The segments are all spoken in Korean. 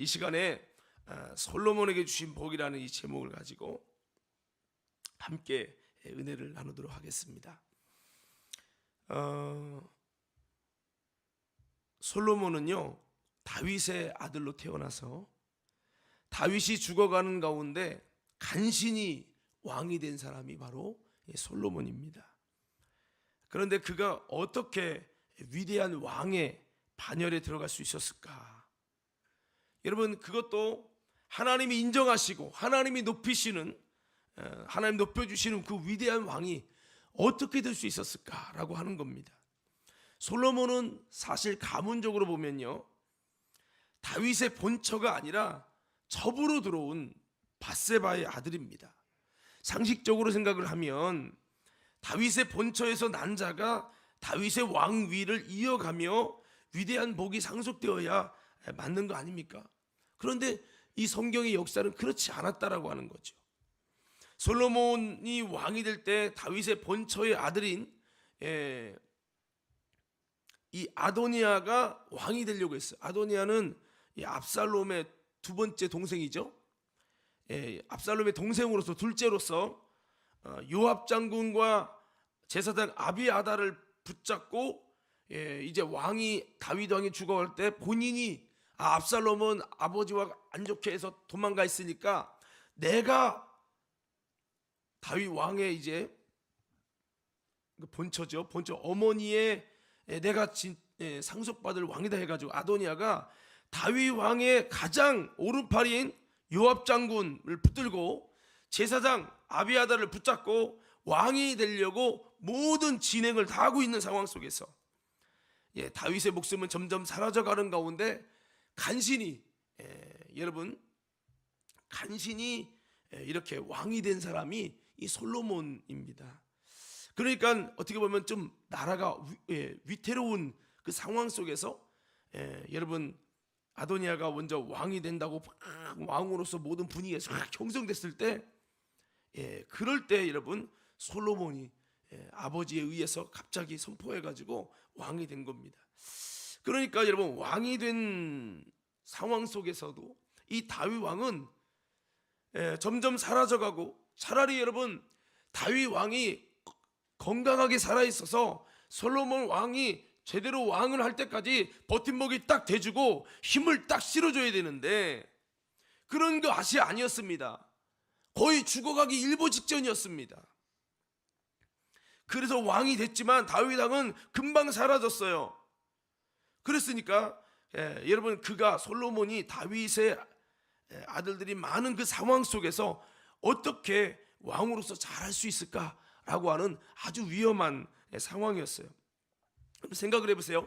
이 시간에 솔로몬에게 주신 복이라는 이 제목을 가지고 함께 은혜를 나누도록 하겠습니다. 솔로몬은요, 다윗의 아들로 태어나서 다윗이 죽어가는 가운데 간신히 왕이 된 사람이 바로 솔로몬입니다. 그런데 그가 어떻게 위대한 왕의 반열에 들어갈 수 있었을까? 여러분, 그것도 하나님이 인정하시고 하나님이 높이시는, 하나님 높여주시는 그 위대한 왕이 어떻게 될 수 있었을까라고 하는 겁니다. 솔로몬은 사실 가문적으로 보면요, 다윗의 본처가 아니라 첩으로 들어온 밧세바의 아들입니다. 상식적으로 생각을 하면 다윗의 본처에서 난 자가 다윗의 왕위를 이어가며 위대한 복이 상속되어야 맞는 거 아닙니까? 그런데 이 성경의 역사는 그렇지 않았다라고 하는 거죠. 솔로몬이 왕이 될 때 다윗의 본처의 아들인 이 아도니아가 왕이 되려고 했어요. 아도니아는 이 압살롬의 두 번째 동생이죠. 압살롬의 동생으로서 둘째로서 요압 장군과 제사장 아비아달을 붙잡고 이제 다윗 왕이 죽어갈 때 본인이 압살롬은 아버지와 안 좋게 해서 도망가 있으니까 내가 다윗 왕의 이제 본처죠. 본처 어머니의 내가 상속받을 왕이다 해가지고 아도니아가 다윗 왕의 가장 오른팔인 요압 장군을 붙들고 제사장 아비아달을 붙잡고 왕이 되려고 모든 진행을 다 하고 있는 상황 속에서 다윗의 목숨은 점점 사라져가는 가운데 간신히 이렇게 왕이 된 사람이 이 솔로몬입니다. 그러니까 어떻게 보면 좀 나라가 위태로운 그 상황 속에서 여러분, 아도니아가 먼저 왕이 된다고 왕으로서 모든 분위기가 싹 형성됐을 때, 그럴 때 여러분, 솔로몬이 아버지에 의해서 갑자기 선포해가지고 왕이 된 겁니다. 그러니까 여러분, 왕이 된 상황 속에서도 이 다윗 왕은 점점 사라져가고, 차라리 여러분 다윗 왕이 건강하게 살아있어서 솔로몬 왕이 제대로 왕을 할 때까지 버팀목이 딱 대주고 힘을 딱 실어줘야 되는데 그런 것이 아니었습니다. 거의 죽어가기 일보 직전이었습니다. 그래서 왕이 됐지만 다윗 왕은 금방 사라졌어요. 그랬으니까 여러분, 솔로몬이 다윗의 아들들이 많은 그 상황 속에서 어떻게 왕으로서 잘할 수 있을까라고 하는 아주 위험한 상황이었어요. 생각을 해보세요.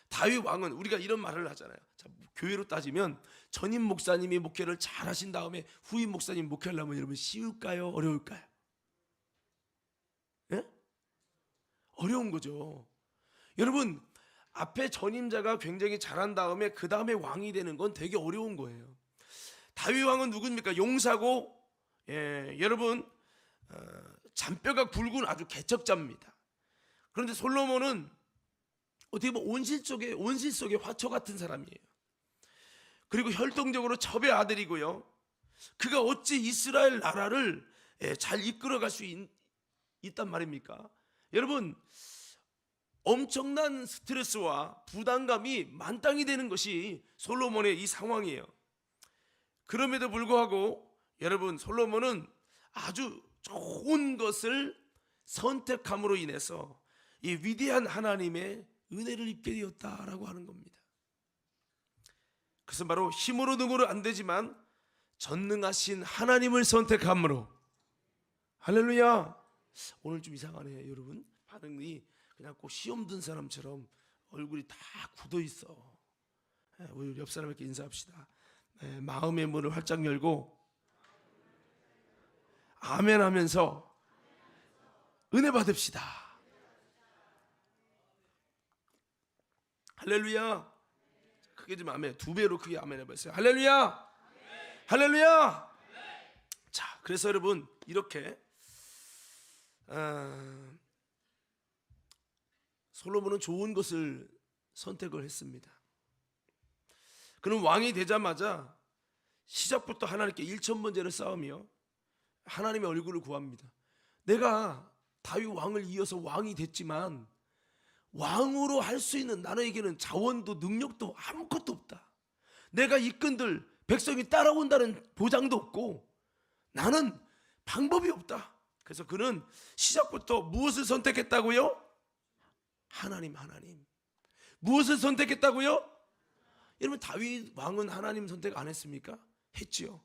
다윗 왕은, 우리가 이런 말을 하잖아요. 자, 교회로 따지면 전임 목사님이 목회를 잘 하신 다음에 후임 목사님 목회하려면 여러분 쉬울까요? 어려울까요? 예? 어려운 거죠. 여러분, 앞에 전임자가 굉장히 잘한 다음에 그 다음에 왕이 되는 건 되게 어려운 거예요. 다윗 왕은 누굽니까? 용사고, 여러분, 잔뼈가 굵은 아주 개척자입니다. 그런데 솔로몬은 어떻게 보면 온실 속의 화초 같은 사람이에요. 그리고 혈통적으로 첩의 아들이고요. 그가 어찌 이스라엘 나라를 잘 이끌어갈 수 있단 말입니까? 여러분, 엄청난 스트레스와 부담감이 만땅이 되는 것이 솔로몬의 이 상황이에요. 그럼에도 불구하고 여러분, 솔로몬은 아주 좋은 것을 선택함으로 인해서 이 위대한 하나님의 은혜를 입게 되었다라고 하는 겁니다. 그것은 바로 힘으로 능으로 안 되지만 전능하신 하나님을 선택함으로. 할렐루야. 오늘 좀 이상하네 여러분. 반응이 그냥 꼭 시험 든 사람처럼 얼굴이 다 굳어 있어. 우리 옆 사람에게 인사합시다. 마음의 문을 활짝 열고 아멘 하면서 은혜 받읍시다. 할렐루야. 크게 좀 아멘, 두 배로 크게 아멘 해보세요. 할렐루야. 할렐루야. 자, 그래서 여러분, 이렇게 솔로몬은 좋은 것을 선택을 했습니다. 그는 왕이 되자마자 시작부터 하나님께 1000번제를 쌓으며 하나님의 얼굴을 구합니다. 내가 다윗 왕을 이어서 왕이 됐지만 왕으로 할 수 있는 나에게는 자원도 능력도 아무것도 없다. 내가 이끈들 백성이 따라온다는 보장도 없고 나는 방법이 없다. 그래서 그는 시작부터 무엇을 선택했다고요? 하나님. 무엇을 선택했다고요? 여러분, 다윗 왕은 하나님 선택 안 했습니까? 했지요.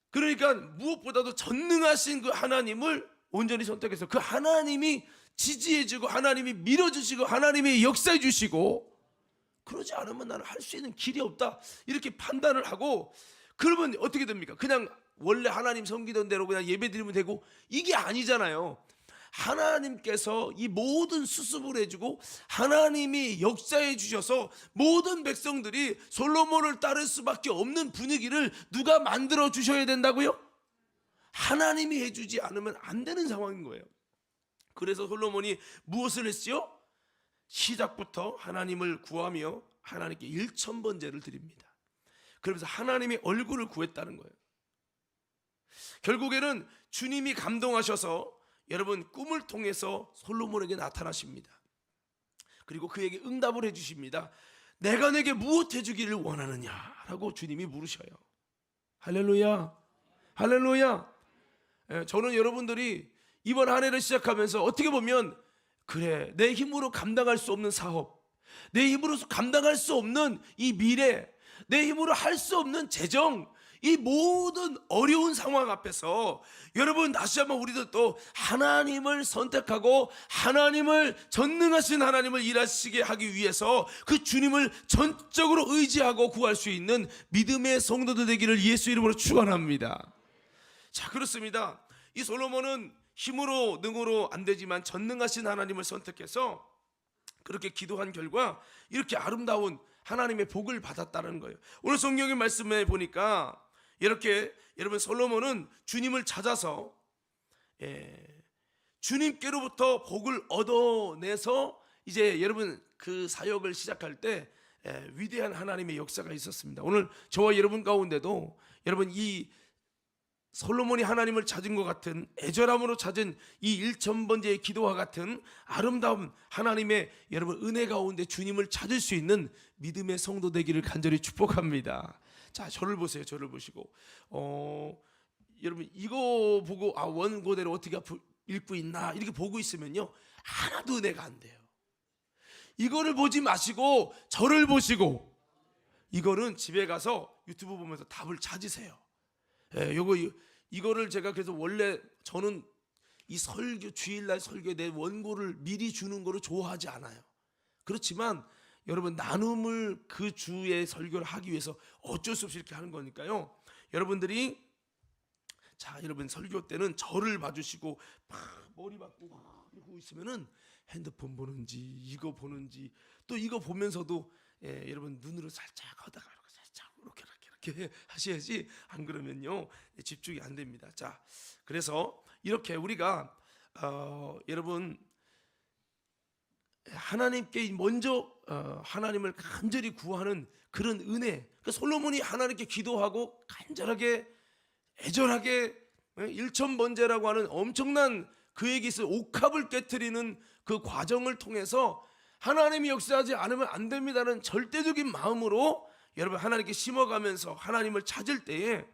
그러니까 무엇보다도 전능하신 그 하나님을 온전히 선택해서 그 하나님이 지지해주고 하나님이 밀어주시고 하나님이 역사해 주시고, 그러지 않으면 나는 할 수 있는 길이 없다 이렇게 판단을 하고, 그러면 어떻게 됩니까? 그냥 원래 하나님 섬기던 대로 그냥 예배드리면 되고, 이게 아니잖아요. 하나님께서 이 모든 수습을 해주고 하나님이 역사해 주셔서 모든 백성들이 솔로몬을 따를 수밖에 없는 분위기를 누가 만들어 주셔야 된다고요? 하나님이 해주지 않으면 안 되는 상황인 거예요. 그래서 솔로몬이 무엇을 했지요? 시작부터 하나님을 구하며 하나님께 1000번제를 드립니다. 그러면서 하나님의 얼굴을 구했다는 거예요. 결국에는 주님이 감동하셔서 여러분 꿈을 통해서 솔로몬에게 나타나십니다. 그리고 그에게 응답을 해주십니다. 내가 내게 무엇 해주기를 원하느냐라고 주님이 물으셔요. 할렐루야, 할렐루야. 저는 여러분들이 이번 한 해를 시작하면서 어떻게 보면, 그래, 내 힘으로 감당할 수 없는 사업, 내 힘으로 감당할 수 없는 이 미래, 내 힘으로 할 수 없는 재정, 이 모든 어려운 상황 앞에서 여러분 다시 한번 우리도 또 하나님을 선택하고 하나님을, 전능하신 하나님을 일하시게 하기 위해서 그 주님을 전적으로 의지하고 구할 수 있는 믿음의 성도들 되기를 예수 이름으로 축원합니다. 자, 그렇습니다. 이 솔로몬은 힘으로 능으로 안 되지만 전능하신 하나님을 선택해서 그렇게 기도한 결과 이렇게 아름다운 하나님의 복을 받았다는 거예요. 오늘 성경의 말씀에 보니까 이렇게 여러분 솔로몬은 주님을 찾아서 주님께로부터 복을 얻어내서 이제 여러분 그 사역을 시작할 때 위대한 하나님의 역사가 있었습니다. 오늘 저와 여러분 가운데도 여러분 이 솔로몬이 하나님을 찾은 것 같은 애절함으로 찾은 이 1000번제의 기도와 같은 아름다운 하나님의 여러분 은혜 가운데 주님을 찾을 수 있는 믿음의 성도 되기를 간절히 축복합니다. 자, 저를 보세요. 저를 보시고 여러분 이거 보고 원고대로 어떻게 읽고 있나 이렇게 보고 있으면요 하나도 은혜가 안 돼요. 이거를 보지 마시고 저를 보시고, 이거는 집에 가서 유튜브 보면서 답을 찾으세요. 이거를 제가 그래서 원래 저는 이 설교, 주일날 설교에 내 원고를 미리 주는 거를 좋아하지 않아요. 그렇지만 여러분 나눔을 그 주의 설교를 하기 위해서 어쩔 수 없이 이렇게 하는 거니까요. 여러분들이 자, 여러분 설교 때는 저를 봐주시고 막 머리 박고 막 이러고 있으면은 핸드폰 보는지 이거 보는지 또 이거 보면서도 여러분 눈으로 살짝 하다가 살짝 이렇게 하셔야지, 안 그러면요 집중이 안 됩니다. 자, 그래서 이렇게 우리가 여러분 하나님께 먼저 하나님을 간절히 구하는 그런 은혜, 그 솔로몬이 하나님께 기도하고 간절하게 애절하게 1000번제라고 하는 엄청난 그에게 있어 옥합을 깨트리는 그 과정을 통해서 하나님이 역사하지 않으면 안 됩니다는 절대적인 마음으로 여러분 하나님께 심어가면서 하나님을 찾을 때에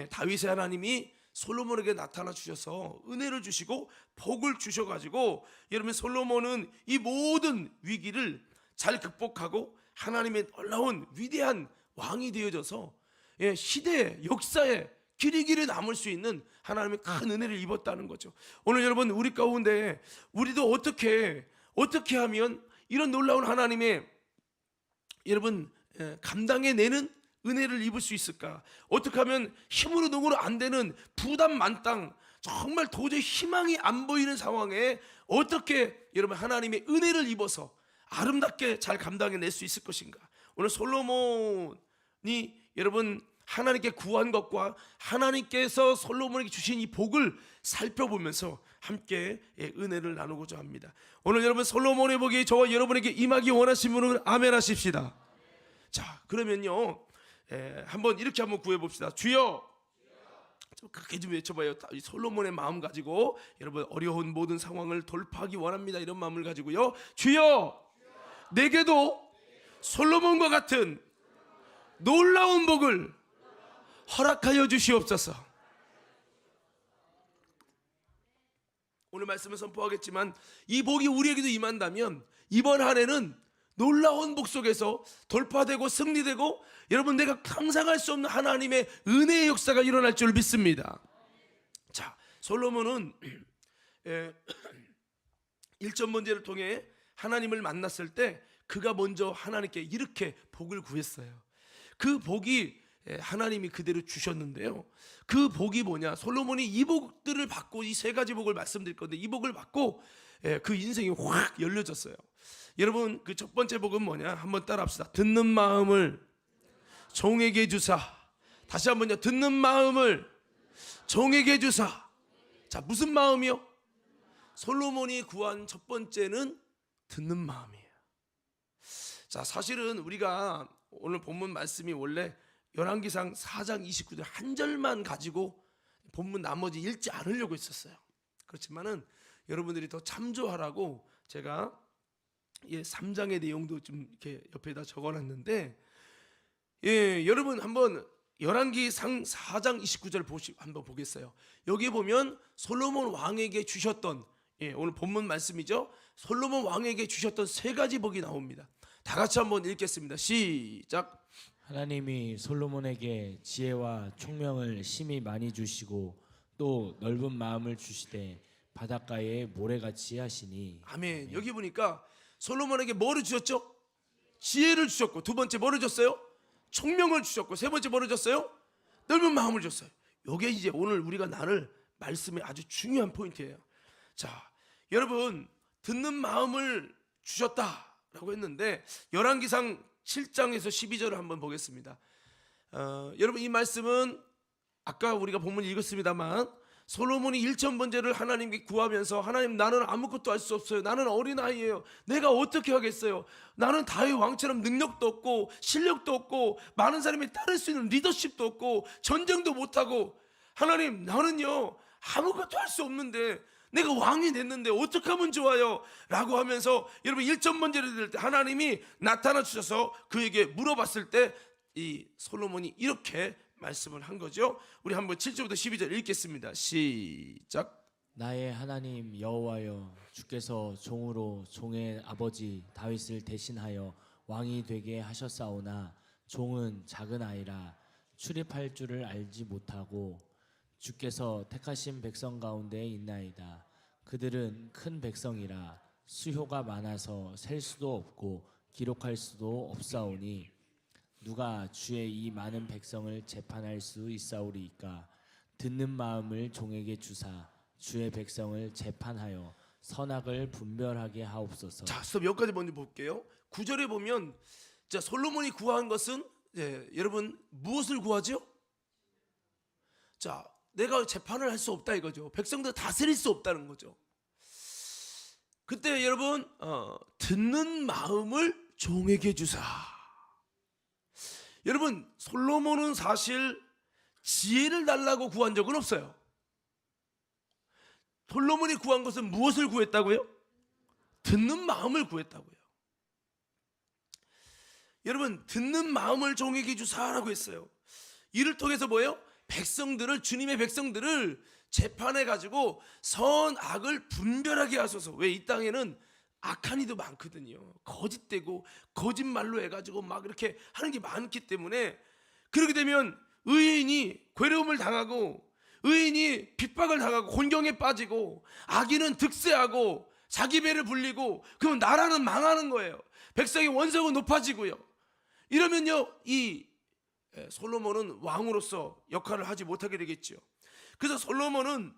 다윗의 하나님이 솔로몬에게 나타나 주셔서 은혜를 주시고 복을 주셔가지고 여러분 솔로몬은 이 모든 위기를 잘 극복하고 하나님의 놀라운 위대한 왕이 되어져서 시대 역사에 길이 남을 수 있는 하나님의 큰 은혜를 입었다는 거죠. 오늘 여러분 우리 가운데 우리도 어떻게 하면 이런 놀라운 하나님의 여러분 감당해내는 은혜를 입을 수 있을까? 어떻게 하면 힘으로 능으로 안 되는 부담 만땅 정말 도저히 희망이 안 보이는 상황에 어떻게 여러분 하나님의 은혜를 입어서 아름답게 잘 감당해낼 수 있을 것인가? 오늘 솔로몬이 여러분 하나님께 구한 것과 하나님께서 솔로몬에게 주신 이 복을 살펴보면서 함께 은혜를 나누고자 합니다. 오늘 여러분 솔로몬의 복이 저와 여러분에게 임하기 원하시는 분은 아멘 하십시다. 자, 그러면요 한번 이렇게 한번 구해 봅시다. 주여, 좀 크게 좀 외쳐봐요. 이 솔로몬의 마음 가지고 여러분 어려운 모든 상황을 돌파하기 원합니다. 이런 마음을 가지고요. 주여, 내게도 솔로몬과 같은 놀라운 복을 허락하여 주시옵소서. 오늘 말씀을 선포하겠지만 이 복이 우리에게도 임한다면 이번 한 해는 놀라운 복 속에서 돌파되고 승리되고 여러분 내가 상상할 수 없는 하나님의 은혜의 역사가 일어날 줄 믿습니다. 자, 솔로몬은 1점 번제를 통해 하나님을 만났을 때 그가 먼저 하나님께 이렇게 복을 구했어요. 그 복이 하나님이 그대로 주셨는데요. 그 복이 뭐냐? 솔로몬이 이 복들을 받고 이 세 가지 복을 말씀드릴 건데 이 복을 받고 그 인생이 확 열려졌어요. 여러분 그 첫 번째 복은 뭐냐? 한번 따라합시다. 듣는 마음을 종에게 주사. 다시 한번요. 듣는 마음을 종에게 주사. 자, 무슨 마음이요? 솔로몬이 구한 첫 번째는 듣는 마음이에요. 자, 사실은 우리가 오늘 본문 말씀이 원래 열왕기상 4장 29절 한 절만 가지고 본문 나머지 읽지 않으려고 했었어요. 그렇지만은 여러분들이 더 참조하라고 제가 3장의 내용도 좀 이렇게 옆에다 적어놨는데, 여러분 한번 열왕기상 4장 29절 한번 보겠어요. 여기 보면 솔로몬 왕에게 주셨던 오늘 본문 말씀이죠. 솔로몬 왕에게 주셨던 세 가지 복이 나옵니다. 다 같이 한번 읽겠습니다. 시작. 하나님이 솔로몬에게 지혜와 총명을 심히 많이 주시고 또 넓은 마음을 주시되 바닷가에 모래같이 하시니. 아멘. 여기 보니까 솔로몬에게 뭐를 주셨죠? 지혜를 주셨고, 두 번째 뭐를 줬어요? 총명을 주셨고, 세 번째 뭐를 줬어요? 넓은 마음을 줬어요. 이게 이제 오늘 우리가 나눌 말씀의 아주 중요한 포인트예요. 자, 여러분 듣는 마음을 주셨다라고 했는데 열왕기상 7장에서 12절을 한번 보겠습니다. 여러분 이 말씀은 아까 우리가 본문 읽었습니다만 솔로몬이 1천 번제를 하나님께 구하면서 하나님 나는 아무것도 할 수 없어요. 나는 어린아이예요. 내가 어떻게 하겠어요. 나는 다윗 왕처럼 능력도 없고 실력도 없고 많은 사람이 따를 수 있는 리더십도 없고 전쟁도 못하고 하나님 나는요 아무것도 할 수 없는데 내가 왕이 됐는데 어떻게 하면 좋아요? 라고 하면서 여러분 1천 번제를 드릴 때 하나님이 나타나 주셔서 그에게 물어봤을 때 이 솔로몬이 이렇게 말씀을 한 거죠. 우리 한번 7절부터 12절 읽겠습니다. 시작. 나의 하나님 여호와여, 주께서 종으로 종의 아버지 다윗을 대신하여 왕이 되게 하셨사오나 종은 작은 아이라 출입할 줄을 알지 못하고 주께서 택하신 백성 가운데 있나이다. 그들은 큰 백성이라 수효가 많아서 셀 수도 없고 기록할 수도 없사오니 누가 주의 이 많은 백성을 재판할 수 있사오리이까. 듣는 마음을 종에게 주사 주의 백성을 재판하여 선악을 분별하게 하옵소서. 자, 스톱. 여기까지 먼저 볼게요. 9절에 보면 자, 솔로몬이 구한 것은 여러분 무엇을 구하죠? 자, 내가 재판을 할 수 없다 이거죠. 백성들 다스릴 수 없다는 거죠. 그때 여러분 듣는 마음을 종에게 주사. 여러분 솔로몬은 사실 지혜를 달라고 구한 적은 없어요. 솔로몬이 구한 것은 무엇을 구했다고요? 듣는 마음을 구했다고요. 여러분 듣는 마음을 종에게 주사라고 했어요. 이를 통해서 뭐예요? 백성들을, 주님의 백성들을 재판해 가지고 선악을 분별하게 하소서. 왜? 이 땅에는 악한 이도 많거든요. 거짓되고 거짓말로 해가지고 막 이렇게 하는 게 많기 때문에 그렇게 되면 의인이 괴로움을 당하고 의인이 핍박을 당하고 곤경에 빠지고 악인은 득세하고 자기 배를 불리고 그러면 나라는 망하는 거예요. 백성의 원성은 높아지고요. 이러면요 이 솔로몬은 왕으로서 역할을 하지 못하게 되겠죠. 그래서 솔로몬은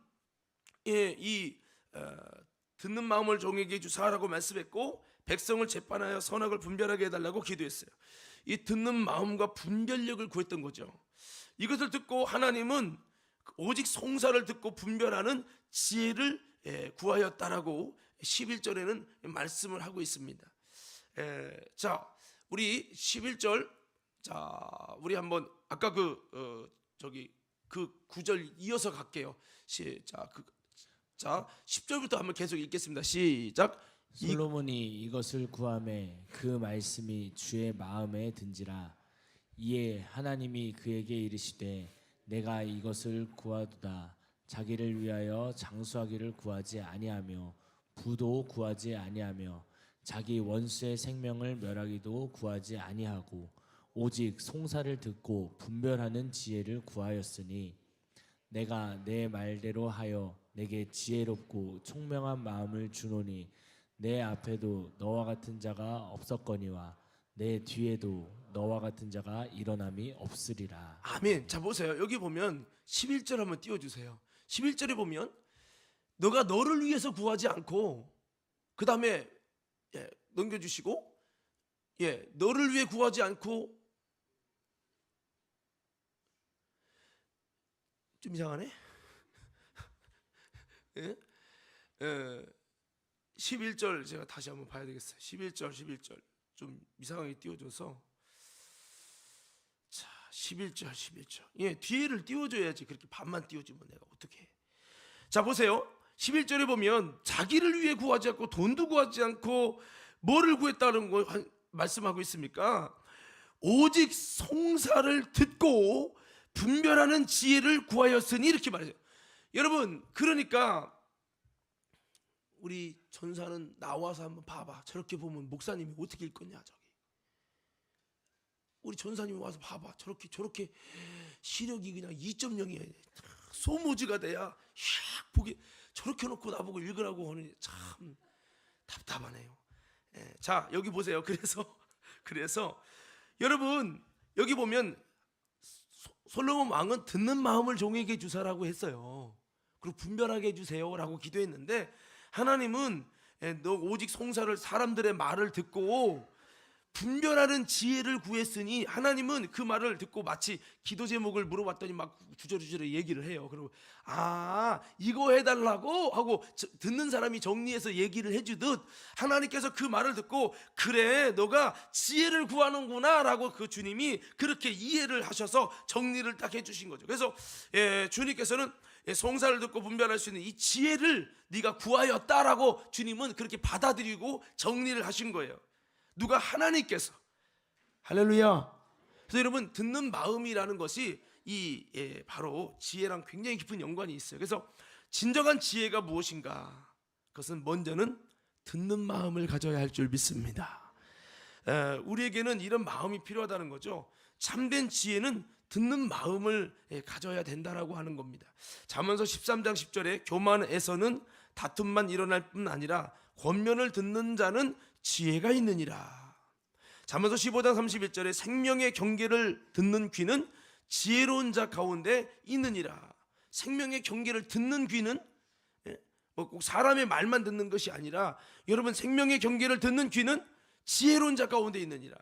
듣는 마음을 종에게 주사라고 말씀했고 백성을 재판하여 선악을 분별하게 해달라고 기도했어요. 이 듣는 마음과 분별력을 구했던 거죠. 이것을 듣고 하나님은 오직 송사를 듣고 분별하는 지혜를 구하였다라고 11절에는 말씀을 하고 있습니다. 자, 우리 11절 자, 우리 한번 아까 그 구절 이어서 갈게요. 시작. 자, 10절부터 한번 계속 읽겠습니다. 시작. 솔로몬이 이것을 구하매 그 말씀이 주의 마음에 든지라. 이에 하나님이 그에게 이르시되 내가 이것을 구하도다. 자기를 위하여 장수하기를 구하지 아니하며 부도 구하지 아니하며 자기 원수의 생명을 멸하기도 구하지 아니하고 오직 송사를 듣고 분별하는 지혜를 구하였으니 내가 내 말대로 하여 내게 지혜롭고 총명한 마음을 주노니 내 앞에도 너와 같은 자가 없었거니와 내 뒤에도 너와 같은 자가 일어남이 없으리라. 아멘. 자, 보세요. 여기 보면 11절 한번 띄워주세요. 11절에 보면 너가 너를 위해서 구하지 않고 그 다음에 넘겨주시고 너를 위해 구하지 않고 좀 이상하네. 11절 제가 다시 한번 봐야 되겠어요. 11절 좀 이상하게 띄워줘서 자 11절 뒤에를 띄워줘야지. 그렇게 반만 띄워주면 내가 어떻게 해. 자 보세요. 11절에 보면 자기를 위해 구하지 않고 돈도 구하지 않고 뭐를 구했다는 거 말씀하고 있습니까? 오직 송사를 듣고 분별하는 지혜를 구하였으니 이렇게 말해요. 여러분 그러니까 우리 전사는 나와서 한번 봐봐. 저렇게 보면 목사님이 어떻게 읽겠냐. 저기 우리 전사님이 와서 봐봐. 저렇게 시력이 그냥 2.0이야. 소모지가 돼야 샥 보기. 저렇게 놓고 나보고 읽으라고 하니 참 답답하네요. 자 여기 보세요. 그래서 여러분 여기 보면 솔로몬 왕은 듣는 마음을 종에게 주사라고 했어요. 그리고 분별하게 해주세요라고 기도했는데 하나님은 너 오직 송사를 사람들의 말을 듣고 분별하는 지혜를 구했으니 하나님은 그 말을 듣고 마치 기도 제목을 물어봤더니 막 주저주저 얘기를 해요. 그리고 이거 해달라고 하고 듣는 사람이 정리해서 얘기를 해주듯 하나님께서 그 말을 듣고 그래 너가 지혜를 구하는구나 라고 그 주님이 그렇게 이해를 하셔서 정리를 딱 해주신 거죠. 그래서 주님께서는 송사를 듣고 분별할 수 있는 이 지혜를 네가 구하였다라고 주님은 그렇게 받아들이고 정리를 하신 거예요. 누가? 하나님께서. 할렐루야. 그래서 여러분 듣는 마음이라는 것이 바로 지혜랑 굉장히 깊은 연관이 있어요. 그래서 진정한 지혜가 무엇인가? 그것은 먼저는 듣는 마음을 가져야 할 줄 믿습니다. 우리에게는 이런 마음이 필요하다는 거죠. 참된 지혜는 듣는 마음을 가져야 된다라고 하는 겁니다. 잠언서 13장 10절에 교만에서는 다툼만 일어날 뿐 아니라 권면을 듣는 자는 지혜가 있느니라. 잠언서 15장 31절에 생명의 경계를 듣는 귀는 지혜로운 자 가운데 있느니라. 생명의 경계를 듣는 귀는 꼭 사람의 말만 듣는 것이 아니라 여러분 생명의 경계를 듣는 귀는 지혜로운 자 가운데 있느니라.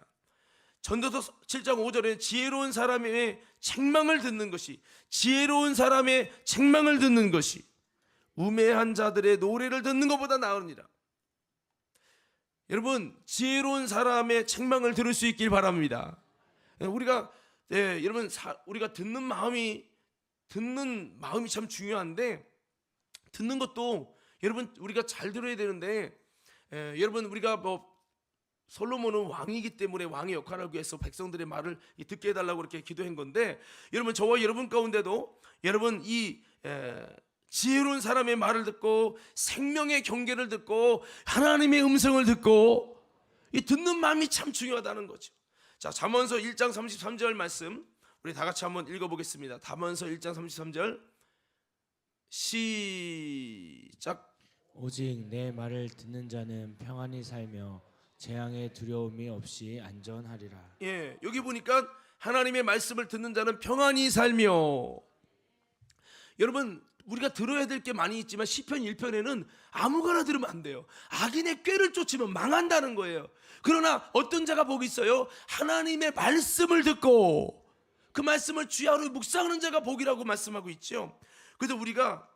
전도서 7장 5절에 지혜로운 사람의 책망을 듣는 것이 지혜로운 사람의 책망을 듣는 것이 우매한 자들의 노래를 듣는 것보다 나으니라. 여러분 지혜로운 사람의 책망을 들을 수 있길 바랍니다. 우리가 여러분 우리가 듣는 마음이 참 중요한데 듣는 것도 여러분 우리가 잘 들어야 되는데 여러분 우리가 솔로몬은 왕이기 때문에 왕의 역할을 하기 위해서 백성들의 말을 듣게 해달라고 이렇게 기도한 건데 여러분 저와 여러분 가운데도 여러분 이 지혜로운 사람의 말을 듣고 생명의 경계를 듣고 하나님의 음성을 듣고 이 듣는 마음이 참 중요하다는 거죠. 자 잠언서 1장 33절 말씀 우리 다 같이 한번 읽어보겠습니다. 잠언서 1장 33절 시작. 오직 내 말을 듣는 자는 평안히 살며 재앙의 두려움이 없이 안전하리라. 여기 보니까 하나님의 말씀을 듣는 자는 평안히 살며 여러분 우리가 들어야 될 게 많이 있지만 시편 1편에는 아무거나 들으면 안 돼요. 악인의 꾀를 쫓으면 망한다는 거예요. 그러나 어떤 자가 복이 있어요? 하나님의 말씀을 듣고 그 말씀을 주야로 묵상하는 자가 복이라고 말씀하고 있죠. 그래서 우리가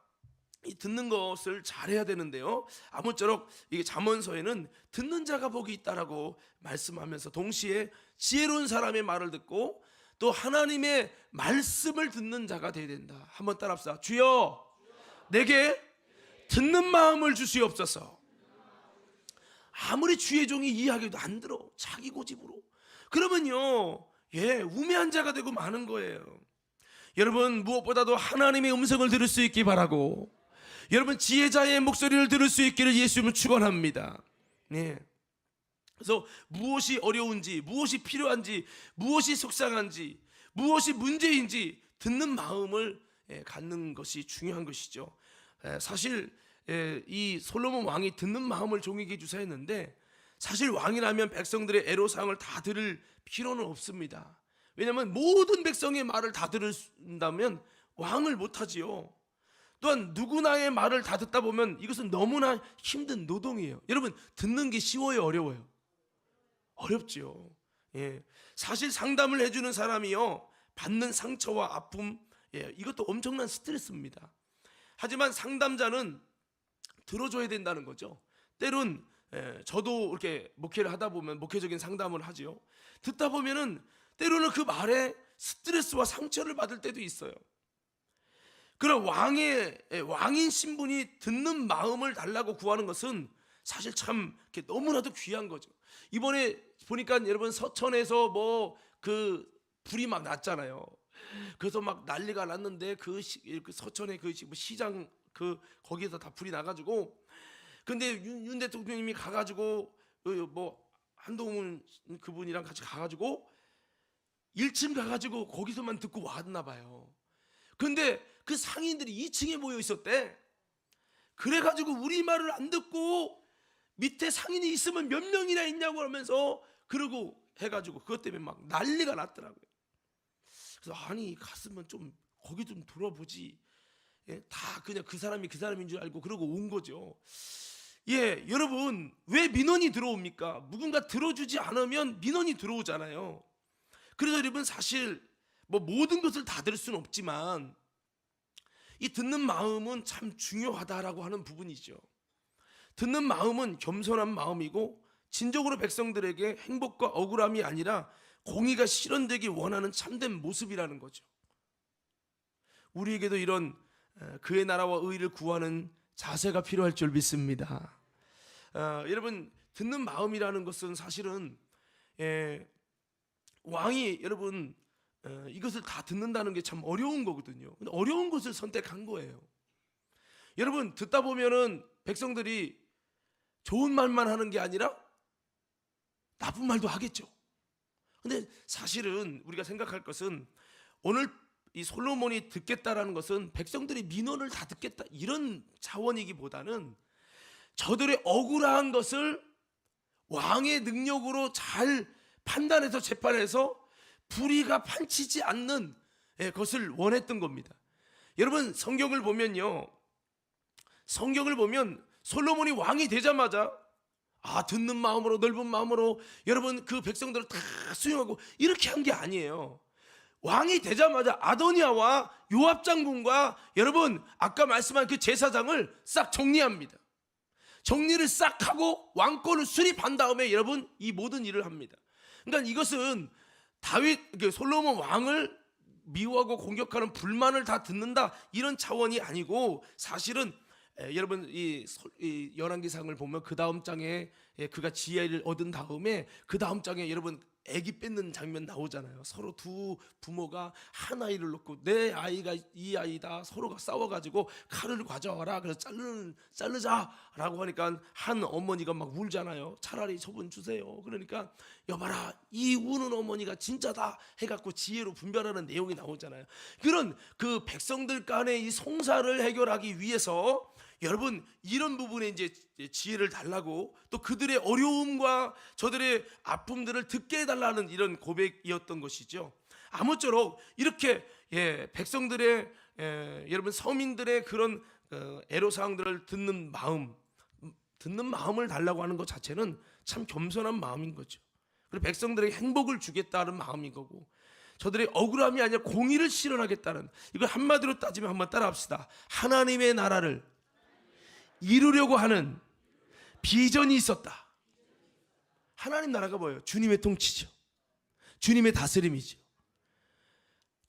이 듣는 것을 잘해야 되는데요. 아무쪼록 이게 잠언서에는 듣는 자가 복이 있다라고 말씀하면서 동시에 지혜로운 사람의 말을 듣고 또 하나님의 말씀을 듣는 자가 되어야 된다. 한번 따라합시다. 주여 내게 듣는 마음을 주시옵소서. 아무리 주의 종이 이야기도 안 들어, 자기 고집으로, 그러면요 우매한 자가 되고 마는 거예요. 여러분, 무엇보다도 하나님의 음성을 들을 수 있기 바라고, 여러분 지혜자의 목소리를 들을 수 있기를 예수님은 축원합니다. 네. 그래서 무엇이 어려운지, 무엇이 필요한지, 무엇이 속상한지, 무엇이 문제인지 듣는 마음을 갖는 것이 중요한 것이죠. 사실 이 솔로몬 왕이 듣는 마음을 종에게 주사 했는데, 사실 왕이라면 백성들의 애로사항을 다 들을 필요는 없습니다. 왜냐하면 모든 백성의 말을 다 들은다면 왕을 못하지요. 또한 누구나의 말을 다 듣다 보면 이것은 너무나 힘든 노동이에요. 여러분, 듣는 게 쉬워요, 어려워요? 어렵죠. 사실 상담을 해주는 사람이요 받는 상처와 아픔, 이것도 엄청난 스트레스입니다. 하지만 상담자는 들어줘야 된다는 거죠. 때론 저도 이렇게 목회를 하다 보면 목회적인 상담을 하지요. 듣다 보면은 때로는 그 말에 스트레스와 상처를 받을 때도 있어요. 그런 왕인 신분이 듣는 마음을 달라고 구하는 것은 사실 참 너무나도 귀한 거죠. 이번에 보니까 여러분 서천에서 뭐 그 불이 막 났잖아요. 그래서 막 난리가 났는데 그 서천의 그 시장 거기에서 다 불이 나가지고, 근데 윤 대통령님이 가가지고 뭐 한동훈 그분이랑 같이 가가지고 1층 가가지고 거기서만 듣고 왔나 봐요. 근데 그 상인들이 2층에 모여 있었대. 그래가지고 우리 말을 안 듣고 밑에 상인이 있으면 몇 명이나 있냐고 하면서 그러고 해가지고 그것 때문에 막 난리가 났더라고요. 그래서 아니 갔으면 좀 거기 좀 돌아보지. 다 그냥 그 사람인 줄 알고 그러고 온 거죠. 여러분, 왜 민원이 들어옵니까? 누군가 들어주지 않으면 민원이 들어오잖아요. 그래서 여러분, 사실 뭐 모든 것을 다 들을 수는 없지만 이 듣는 마음은 참 중요하다라고 하는 부분이죠. 듣는 마음은 겸손한 마음이고 진정으로 백성들에게 행복과 억울함이 아니라 공의가 실현되기 원하는 참된 모습이라는 거죠. 우리에게도 이런 그의 나라와 의를 구하는 자세가 필요할 줄 믿습니다. 여러분, 듣는 마음이라는 것은 사실은 왕이 여러분 이것을 다 듣는다는 게 참 어려운 거거든요. 근데 어려운 것을 선택한 거예요. 여러분, 듣다 보면은 백성들이 좋은 말만 하는 게 아니라 나쁜 말도 하겠죠. 근데 사실은 우리가 생각할 것은 오늘 이 솔로몬이 듣겠다라는 것은 백성들이 민원을 다 듣겠다 이런 차원이기보다는 저들의 억울한 것을 왕의 능력으로 잘 판단해서 재판해서 불의가 판치지 않는 것을 원했던 겁니다. 여러분, 성경을 보면 솔로몬이 왕이 되자마자 듣는 마음으로, 넓은 마음으로 여러분 그 백성들을 다 수용하고 이렇게 한 게 아니에요. 왕이 되자마자 아도니아와 요압 장군과 여러분 아까 말씀한 그 제사장을 싹 정리합니다. 정리를 싹 하고 왕권을 수립한 다음에 여러분 이 모든 일을 합니다. 그러니까 이것은 솔로몬 왕을 미워하고 공격하는 불만을 다 듣는다 이런 차원이 아니고, 사실은 여러분 이 열왕기상을 보면 그 다음 장에 그가 지혜를 얻은 다음에 그 다음 장에 여러분 아기 뺏는 장면 나오잖아요. 서로 두 부모가 한 아이를 놓고 내 아이가 이 아이다 서로가 싸워가지고 칼을 가져와라 그래서 자르자라고 하니까 한 어머니가 막 울잖아요. 차라리 저분 주세요. 그러니까 여봐라 이 우는 어머니가 진짜다 해갖고 지혜로 분별하는 내용이 나오잖아요. 그런 그 백성들 간의 이 송사를 해결하기 위해서 여러분 이런 부분에 이제 지혜를 달라고, 또 그들의 어려움과 저들의 아픔들을 듣게 해달라는 이런 고백이었던 것이죠. 아무쪼록 이렇게 백성들의 여러분 서민들의 그런 애로사항들을 듣는 마음을 달라고 하는 것 자체는 참 겸손한 마음인 거죠. 그리고 백성들에게 행복을 주겠다는 마음인 거고, 저들의 억울함이 아니라 공의를 실현하겠다는, 이걸 한마디로 따지면 한번 따라합시다. 하나님의 나라를 이루려고 하는 비전이 있었다. 하나님 나라가 뭐예요? 주님의 통치죠. 주님의 다스림이죠.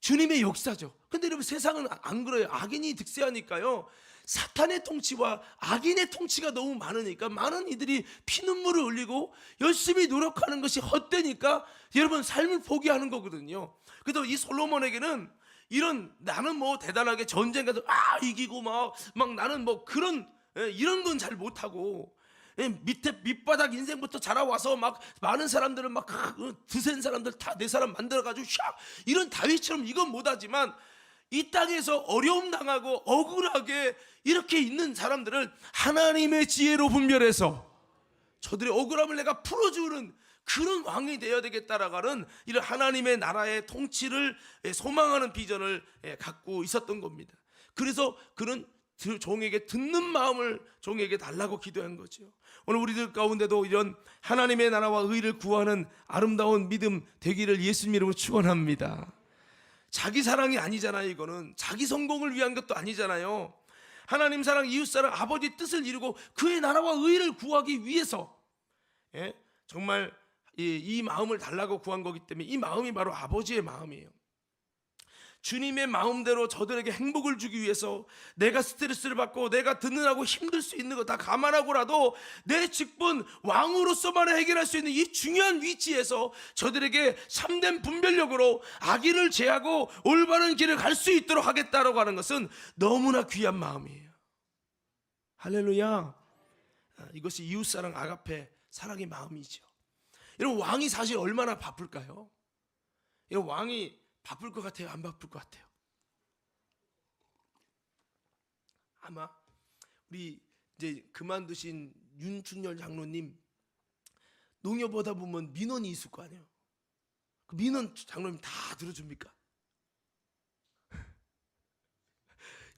주님의 역사죠. 근데 여러분 세상은 안 그래요. 악인이 득세하니까요. 사탄의 통치와 악인의 통치가 너무 많으니까 많은 이들이 피눈물을 흘리고 열심히 노력하는 것이 헛되니까 여러분 삶을 포기하는 거거든요. 그래서 이 솔로몬에게는 이런 나는 뭐 대단하게 전쟁 가서 이기고 막 나는 뭐 그런 이런 건 잘 못하고 밑에 밑바닥 인생부터 자라와서 막 많은 사람들은 막 드센 사람들 다 내 사람 만들어가지고 샥 이런 다윗처럼 이건 못하지만 이 땅에서 어려움 당하고 억울하게 이렇게 있는 사람들을 하나님의 지혜로 분별해서 저들의 억울함을 내가 풀어주는 그런 왕이 되어야 되겠다라는 이런 하나님의 나라의 통치를 소망하는 비전을 갖고 있었던 겁니다. 그래서 그는 종에게 듣는 마음을 종에게 달라고 기도한 거죠. 오늘 우리들 가운데도 이런 하나님의 나라와 의를 구하는 아름다운 믿음 되기를 예수님 이름으로 축원합니다. 자기 사랑이 아니잖아요. 이거는 자기 성공을 위한 것도 아니잖아요. 하나님 사랑, 이웃 사랑, 아버지 뜻을 이루고 그의 나라와 의를 구하기 위해서 정말 이 마음을 달라고 구한 거기 때문에 이 마음이 바로 아버지의 마음이에요. 주님의 마음대로 저들에게 행복을 주기 위해서 내가 스트레스를 받고 내가 듣느라고 힘들 수 있는 거 다 감안하고라도 내 직분 왕으로서만 해결할 수 있는 이 중요한 위치에서 저들에게 참된 분별력으로 악의를 제하고 올바른 길을 갈 수 있도록 하겠다라고 하는 것은 너무나 귀한 마음이에요. 할렐루야. 이것이 이웃사랑 아가페 사랑의 마음이죠. 여러분 왕이 사실 얼마나 바쁠까요? 여러분 왕이 바쁠 것 같아요? 안 바쁠 것 같아요? 아마 우리 이제 그만두신 윤춘열 장로님 농협 하다 보면 민원이 있을 거 아니에요? 그 민원 장로님 다 들어줍니까?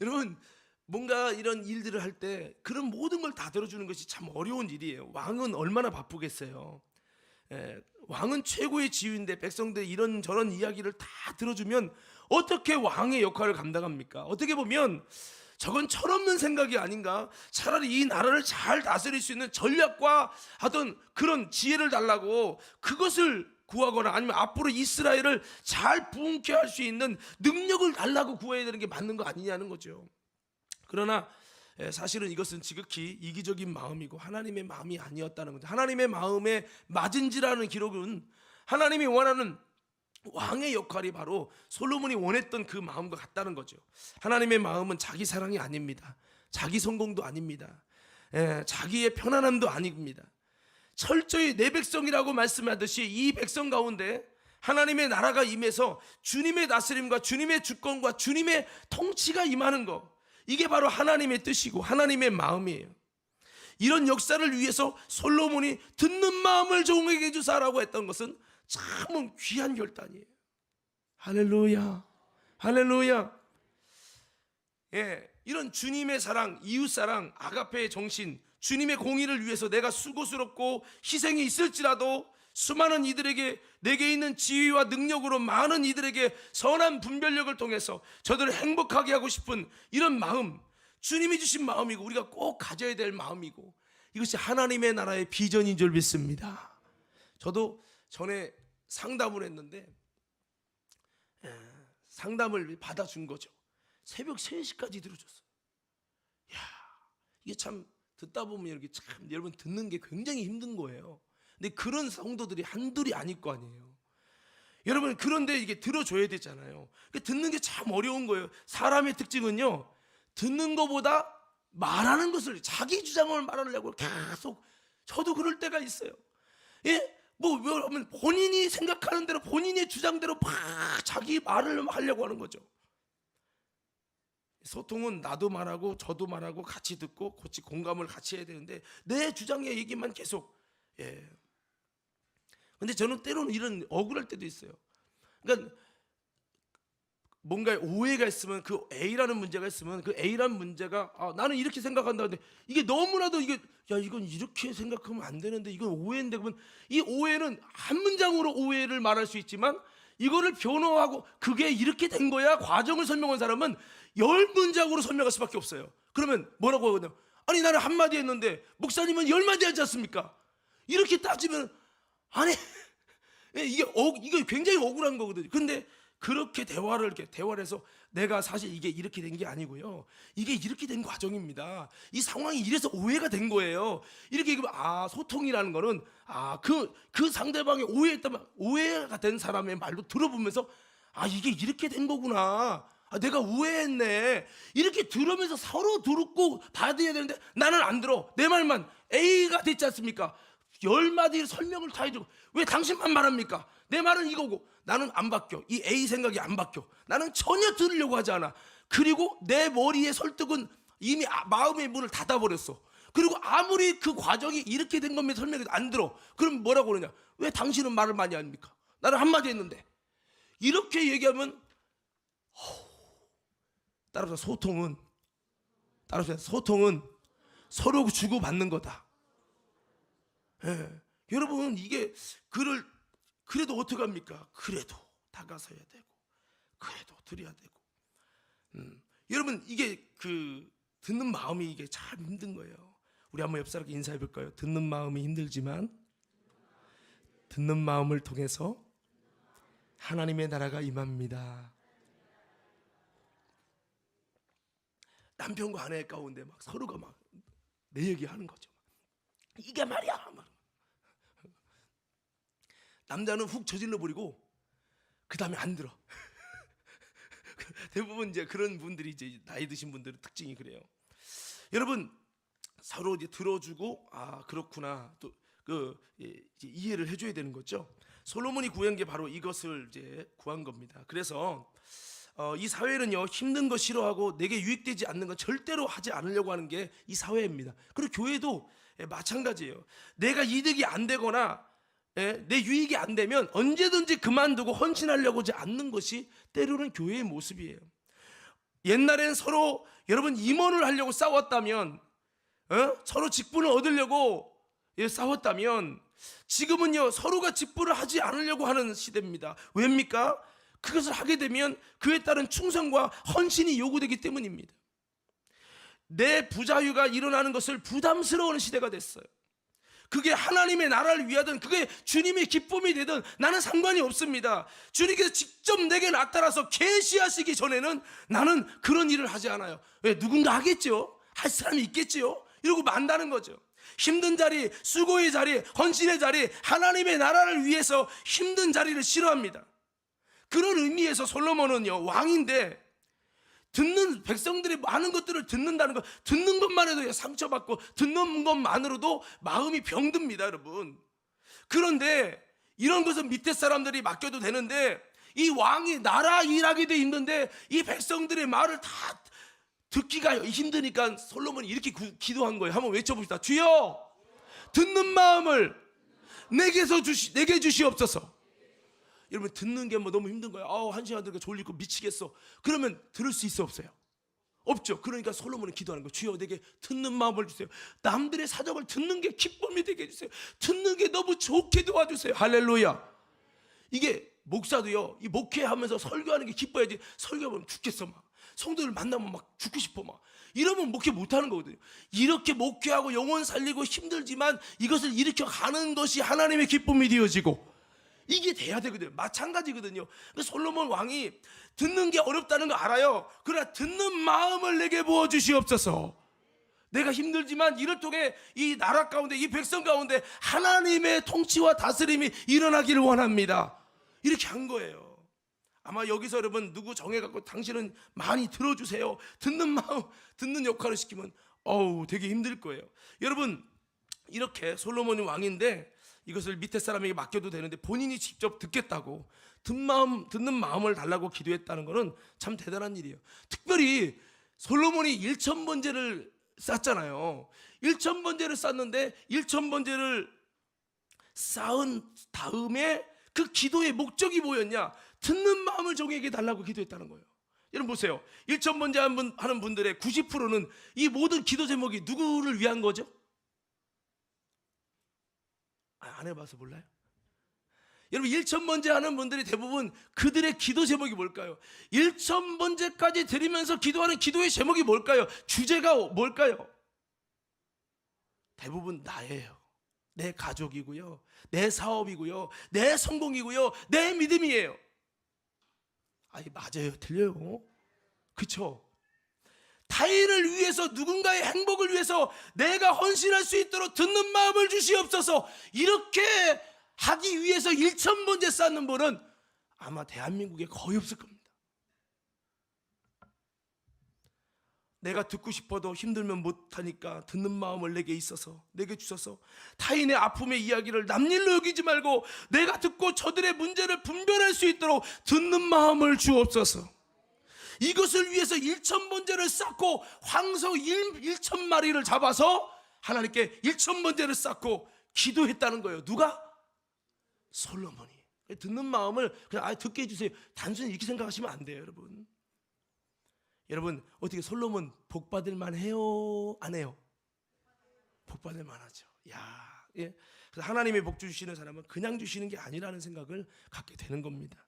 여러분 뭔가 이런 일들을 할 때 그런 모든 걸 다 들어주는 것이 참 어려운 일이에요. 왕은 얼마나 바쁘겠어요. 왕은 최고의 지휘인데 백성들이 이런 저런 이야기를 다 들어주면 어떻게 왕의 역할을 감당합니까? 어떻게 보면 저건 철없는 생각이 아닌가? 차라리 이 나라를 잘 다스릴 수 있는 전략과 하던 그런 지혜를 달라고 그것을 구하거나 아니면 앞으로 이스라엘을 잘 부흥케 할 수 있는 능력을 달라고 구해야 되는 게 맞는 거 아니냐는 거죠. 그러나 사실은 이것은 지극히 이기적인 마음이고 하나님의 마음이 아니었다는 거죠. 하나님의 마음에 맞은지라는 기록은 하나님이 원하는 왕의 역할이 바로 솔로몬이 원했던 그 마음과 같다는 거죠. 하나님의 마음은 자기 사랑이 아닙니다. 자기 성공도 아닙니다. 자기의 편안함도 아닙니다. 철저히 내 백성이라고 말씀하듯이 이 백성 가운데 하나님의 나라가 임해서 주님의 다스림과 주님의 주권과 주님의 통치가 임하는 것, 이게 바로 하나님의 뜻이고 하나님의 마음이에요. 이런 역사를 위해서 솔로몬이 듣는 마음을 종에게 주사라고 했던 것은 참 귀한 결단이에요. 할렐루야, 할렐루야. 이런 주님의 사랑, 이웃 사랑, 아가페의 정신, 주님의 공의를 위해서 내가 수고스럽고 희생이 있을지라도 수많은 이들에게 내게 있는 지위와 능력으로 많은 이들에게 선한 분별력을 통해서 저들을 행복하게 하고 싶은 이런 마음, 주님이 주신 마음이고 우리가 꼭 가져야 될 마음이고 이것이 하나님의 나라의 비전인 줄 믿습니다. 저도 전에 상담을 했는데 상담을 받아준 거죠. 새벽 3시까지 들어줬어요. 야, 이게 참 듣다 보면 이렇게 참 여러분 듣는 게 굉장히 힘든 거예요. 근데 그런 성도들이 한둘이 아닐 거 아니에요. 여러분 그런데 이게 들어줘야 되잖아요. 듣는 게 참 어려운 거예요. 사람의 특징은요, 듣는 것보다 말하는 것을, 자기 주장을 말하려고 계속, 저도 그럴 때가 있어요. 뭐 여러분 본인이 생각하는 대로 본인의 주장대로 막 자기 말을 하려고 하는 거죠. 소통은 나도 말하고 저도 말하고 같이 듣고 같이 공감을 같이 해야 되는데 내 주장의 얘기만 계속. 근데 저는 때로는 이런 억울할 때도 있어요. 그러니까 뭔가 오해가 있으면, 그 A라는 문제가 있으면 그 A라는 문제가 나는 이렇게 생각한다. 근데 이게 너무나도 이건 이렇게 생각하면 안 되는데 이건 오해인데, 그러면 이 오해는 한 문장으로 오해를 말할 수 있지만 이거를 변호하고 그게 이렇게 된 거야 과정을 설명한 사람은 10문장으로 설명할 수밖에 없어요. 그러면 뭐라고 하거든요? 아니 나는 한마디 했는데 목사님은 10마디 하지 않습니까? 이렇게 따지면 아니 이게 굉장히 억울한 거거든요. 근데 그렇게 대화를 해서 내가 사실 이게 이렇게 된 게 아니고요. 이게 이렇게 된 과정입니다. 이 상황이 이래서 오해가 된 거예요. 이렇게 얘기하면 소통이라는 거는 그 상대방이 오해했다면 오해가 된 사람의 말도 들어보면서 이게 이렇게 된 거구나. 내가 오해했네. 이렇게 들으면서 서로 듣고 받아야 되는데 나는 안 들어. 내 말만 A가 됐지 않습니까? 10마디 설명을 다 해주고 왜 당신만 말합니까? 내 말은 이거고 나는 안 바뀌어. 이 A 생각이 안 바뀌어. 나는 전혀 들으려고 하지 않아. 그리고 내 머리의 설득은 이미 마음의 문을 닫아버렸어. 그리고 아무리 그 과정이 이렇게 된 겁니다 설명해도 안 들어. 그럼 뭐라고 그러냐? 왜 당신은 말을 많이 합니까? 나는 한마디 했는데. 이렇게 얘기하면 따라서 소통은 서로 주고받는 거다. 여러분 이게 그래도 어떻게 합니까? 그래도 다가서야 되고 그래도 드려야 되고 여러분 이게 듣는 마음이 이게 참 힘든 거예요. 우리 한번 옆 사람께 인사해 볼까요? 듣는 마음이 힘들지만 듣는 마음을 통해서 하나님의 나라가 임합니다. 남편과 아내 가운데 막 서로가 막 내 얘기하는 거죠. 이게 말이야. 남자는 훅 저질러 버리고 그 다음에 안 들어. 대부분 이제 그런 분들이 이제 나이 드신 분들의 특징이 그래요. 여러분 서로 이제 들어주고 그렇구나 또 이제 이해를 해줘야 되는 거죠. 솔로몬이 구한 게 바로 이것을 이제 구한 겁니다. 그래서 이 사회는요 힘든 거 싫어하고 내게 유익되지 않는 건 절대로 하지 않으려고 하는 게 이 사회입니다. 그리고 교회도 마찬가지예요. 내가 이득이 안 되거나 내 유익이 안 되면 언제든지 그만두고 헌신하려고 하지 않는 것이 때로는 교회의 모습이에요. 옛날엔 서로 여러분 임원을 하려고 싸웠다면 서로 직분을 얻으려고 싸웠다면 지금은요 서로가 직분을 하지 않으려고 하는 시대입니다. 왜입니까? 그것을 하게 되면 그에 따른 충성과 헌신이 요구되기 때문입니다. 내 부자유가 일어나는 것을 부담스러워하는 시대가 됐어요. 그게 하나님의 나라를 위하든 그게 주님의 기쁨이 되든 나는 상관이 없습니다. 주님께서 직접 내게 나타나서 계시하시기 전에는 나는 그런 일을 하지 않아요. 왜? 누군가 하겠죠. 할 사람이 있겠지요. 이러고 만다는 거죠. 힘든 자리, 수고의 자리, 헌신의 자리, 하나님의 나라를 위해서 힘든 자리를 싫어합니다. 그런 의미에서 솔로몬은요 왕인데 듣는 백성들이 많은 것들을 듣는다는 것, 듣는 것만 해도 상처받고 듣는 것만으로도 마음이 병듭니다, 여러분. 그런데 이런 것은 밑에 사람들이 맡겨도 되는데 이 왕이 나라 일하기 도 힘든데 이 백성들의 말을 다 듣기가 힘드니까 솔로몬이 이렇게 기도한 거예요. 한번 외쳐봅시다. 주여, 듣는 마음을 내게 주시옵소서. 여러분 듣는 게 너무 힘든 거예요. 한 시간 들으니까 졸리고 미치겠어. 그러면 들을 수 있어 없어요? 없죠. 그러니까 솔로몬은 기도하는 거예요. 주여 내게 듣는 마음을 주세요. 남들의 사정을 듣는 게 기쁨이 되게 해주세요. 듣는 게 너무 좋게 도와주세요. 할렐루야. 이게 목사도요 이 목회하면서 설교하는 게 기뻐야지 설교하면 죽겠어 막. 성도들 만나면 막 죽고 싶어 막. 이러면 목회 못하는 거거든요. 이렇게 목회하고 영혼 살리고 힘들지만 이것을 일으켜 가는 것이 하나님의 기쁨이 되어지고 이게 돼야 되거든요. 마찬가지거든요. 솔로몬 왕이 듣는 게 어렵다는 거 알아요. 그러나 듣는 마음을 내게 부어주시옵소서. 내가 힘들지만 이를 통해 이 나라 가운데 이 백성 가운데 하나님의 통치와 다스림이 일어나기를 원합니다. 이렇게 한 거예요. 아마 여기서 여러분 누구 정해갖고 당신은 많이 들어주세요. 듣는 마음, 듣는 역할을 시키면 되게 힘들 거예요. 여러분 이렇게 솔로몬이 왕인데 이것을 밑에 사람에게 맡겨도 되는데 본인이 직접 듣겠다고 듣는 마음을 달라고 기도했다는 것은 참 대단한 일이에요. 특별히 솔로몬이 1,000번제를 쌓잖아요. 1,000번제를 쌓는데 1,000번제를 쌓은 다음에 그 기도의 목적이 뭐였냐? 듣는 마음을 정에게 달라고 기도했다는 거예요. 여러분 보세요. 1,000번제 하는 분들의 90%는 이 모든 기도 제목이 누구를 위한 거죠? 안 해봐서 몰라요? 여러분 1,000번제 하는 분들이 대부분 그들의 기도 제목이 뭘까요? 1,000번제까지 드리면서 기도하는 기도의 제목이 뭘까요? 주제가 뭘까요? 대부분 나예요. 내 가족이고요, 내 사업이고요, 내 성공이고요, 내 믿음이에요. 아니, 맞아요, 틀려요. 그쵸? 타인을 위해서, 누군가의 행복을 위해서 내가 헌신할 수 있도록 듣는 마음을 주시옵소서. 이렇게 하기 위해서 일천번째 쌓는 분은 아마 대한민국에 거의 없을 겁니다. 내가 듣고 싶어도 힘들면 못하니까 듣는 마음을 내게 주셔서 타인의 아픔의 이야기를 남일로 여기지 말고 내가 듣고 저들의 문제를 분별할 수 있도록 듣는 마음을 주옵소서. 이것을 위해서 일천번제를 쌓고 황소 1천마리를 잡아서 하나님께 일천번제를 쌓고 기도했다는 거예요. 누가? 솔로몬이. 듣는 마음을 그냥 듣게 해주세요. 단순히 이렇게 생각하시면 안 돼요, 여러분. 여러분, 어떻게 솔로몬 복 받을 만해요? 안 해요? 복 받을 만하죠. 예. 그래서 하나님의 복 주시는 사람은 그냥 주시는 게 아니라는 생각을 갖게 되는 겁니다.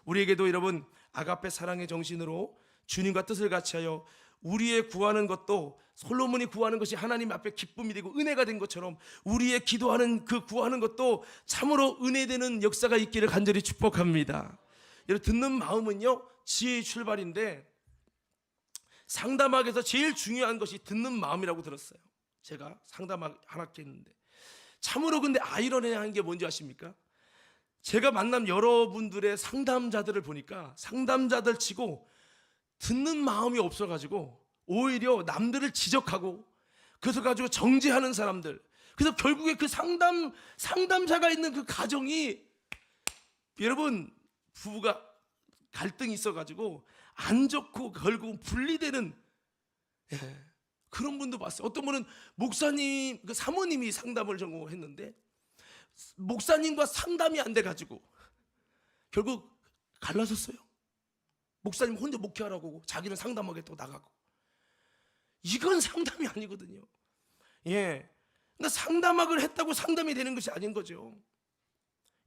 우리에게도 여러분, 아가페 사랑의 정신으로 주님과 뜻을 같이하여 우리의 구하는 것도, 솔로몬이 구하는 것이 하나님 앞에 기쁨이 되고 은혜가 된 것처럼 우리의 기도하는 그 구하는 것도 참으로 은혜되는 역사가 있기를 간절히 축복합니다. 여러분, 듣는 마음은요 지혜의 출발인데 상담학에서 해서 제일 중요한 것이 듣는 마음이라고 들었어요. 제가 상담학 한 학기 했는데 참으로 근데 아이러니한 게 뭔지 아십니까? 제가 만난 여러분들의 상담자들을 보니까 상담자들 치고 듣는 마음이 없어가지고 오히려 남들을 지적하고 그래서 가지고 정죄하는 사람들, 그래서 결국에 그 상담자가 있는 그 가정이, 여러분, 부부가 갈등이 있어가지고 안 좋고 결국은 분리되는, 그런 분도 봤어요. 어떤 분은 목사님, 그 사모님이 상담을 전공했는데 목사님과 상담이 안 돼가지고 결국 갈라섰어요. 목사님 혼자 목회하라고 자기는 상담하겠다고 나가고. 이건 상담이 아니거든요. 그러니까 상담학을 했다고 상담이 되는 것이 아닌 거죠.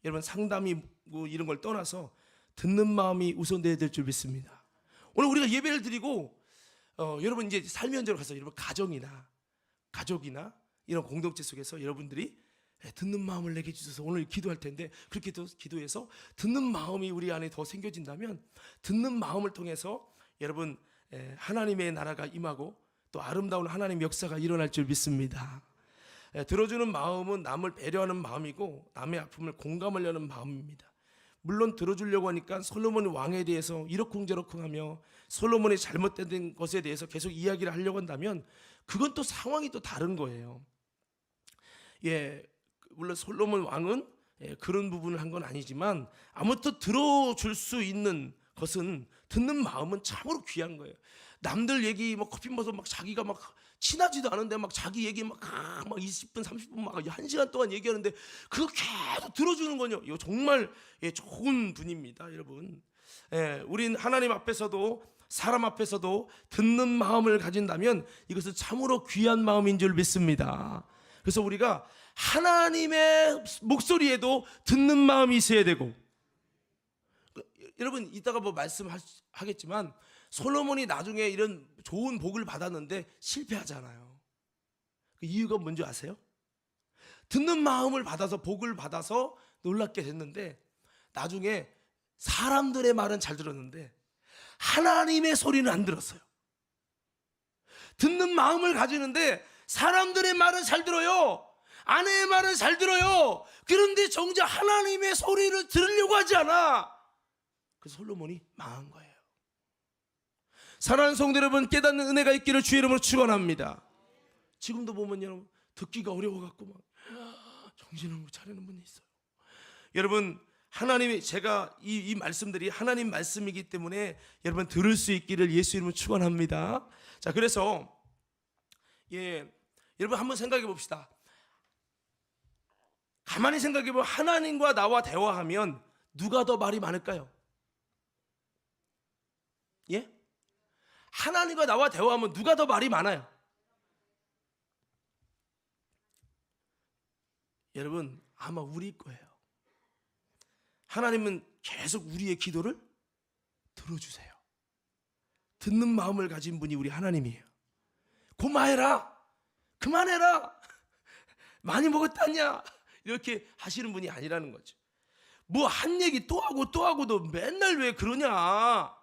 여러분, 상담이 뭐 이런 걸 떠나서 듣는 마음이 우선돼야 될 줄 믿습니다. 오늘 우리가 예배를 드리고 여러분 이제 삶의 현장으로 가서 여러분 가족이나 이런 공동체 속에서 여러분들이 듣는 마음을 내게 주셔서 오늘 기도할 텐데, 그렇게 기도해서 듣는 마음이 우리 안에 더 생겨진다면 듣는 마음을 통해서 여러분 하나님의 나라가 임하고 또 아름다운 하나님의 역사가 일어날 줄 믿습니다. 들어주는 마음은 남을 배려하는 마음이고 남의 아픔을 공감하려는 마음입니다. 물론 들어주려고 하니까 솔로몬 왕에 대해서 이러쿵저러쿵하며 솔로몬의 잘못된 것에 대해서 계속 이야기를 하려고 한다면 그건 또 상황이 또 다른 거예요. 물론 솔로몬 왕은 그런 부분을 한 건 아니지만 아무튼 들어줄 수 있는 것은, 듣는 마음은 참으로 귀한 거예요. 남들 얘기 막 커피 마셔서 막 자기가 막 친하지도 않은데 막 자기 얘기 막 20분 30분 막 1시간 동안 얘기하는데 그거 계속 들어주는 거요. 이거 정말 좋은 분입니다, 여러분. 우린 하나님 앞에서도 사람 앞에서도 듣는 마음을 가진다면 이것은 참으로 귀한 마음인 줄 믿습니다. 그래서 우리가 하나님의 목소리에도 듣는 마음이 있어야 되고, 여러분 이따가 뭐 말씀하겠지만 솔로몬이 나중에 이런 좋은 복을 받았는데 실패하잖아요. 그 이유가 뭔지 아세요? 듣는 마음을 받아서 복을 받아서 놀랍게 됐는데 나중에 사람들의 말은 잘 들었는데 하나님의 소리는 안 들었어요. 듣는 마음을 가지는데 사람들의 말은 잘 들어요. 아내의 말은 잘 들어요. 그런데 정작 하나님의 소리를 들으려고 하지 않아. 그래서 솔로몬이 망한 거예요. 사랑하는 성도 여러분, 깨닫는 은혜가 있기를 주의 이름으로 축원합니다. 지금도 보면 여러분 듣기가 어려워갖고 막 정신을 못 차리는 분이 있어요. 여러분, 하나님이, 제가 이 말씀들이 하나님 말씀이기 때문에 여러분 들을 수 있기를 예수 이름으로 축원합니다. 자, 그래서 여러분 한번 생각해 봅시다. 가만히 생각해 보면 하나님과 나와 대화하면 누가 더 말이 많을까요? 하나님과 나와 대화하면 누가 더 말이 많아요? 여러분, 아마 우리 거예요. 하나님은 계속 우리의 기도를 들어주세요. 듣는 마음을 가진 분이 우리 하나님이에요. 고마해라, 그만해라, 많이 먹었다냐? 이렇게 하시는 분이 아니라는 거죠. 뭐 한 얘기 또 하고 또 하고도 맨날 왜 그러냐?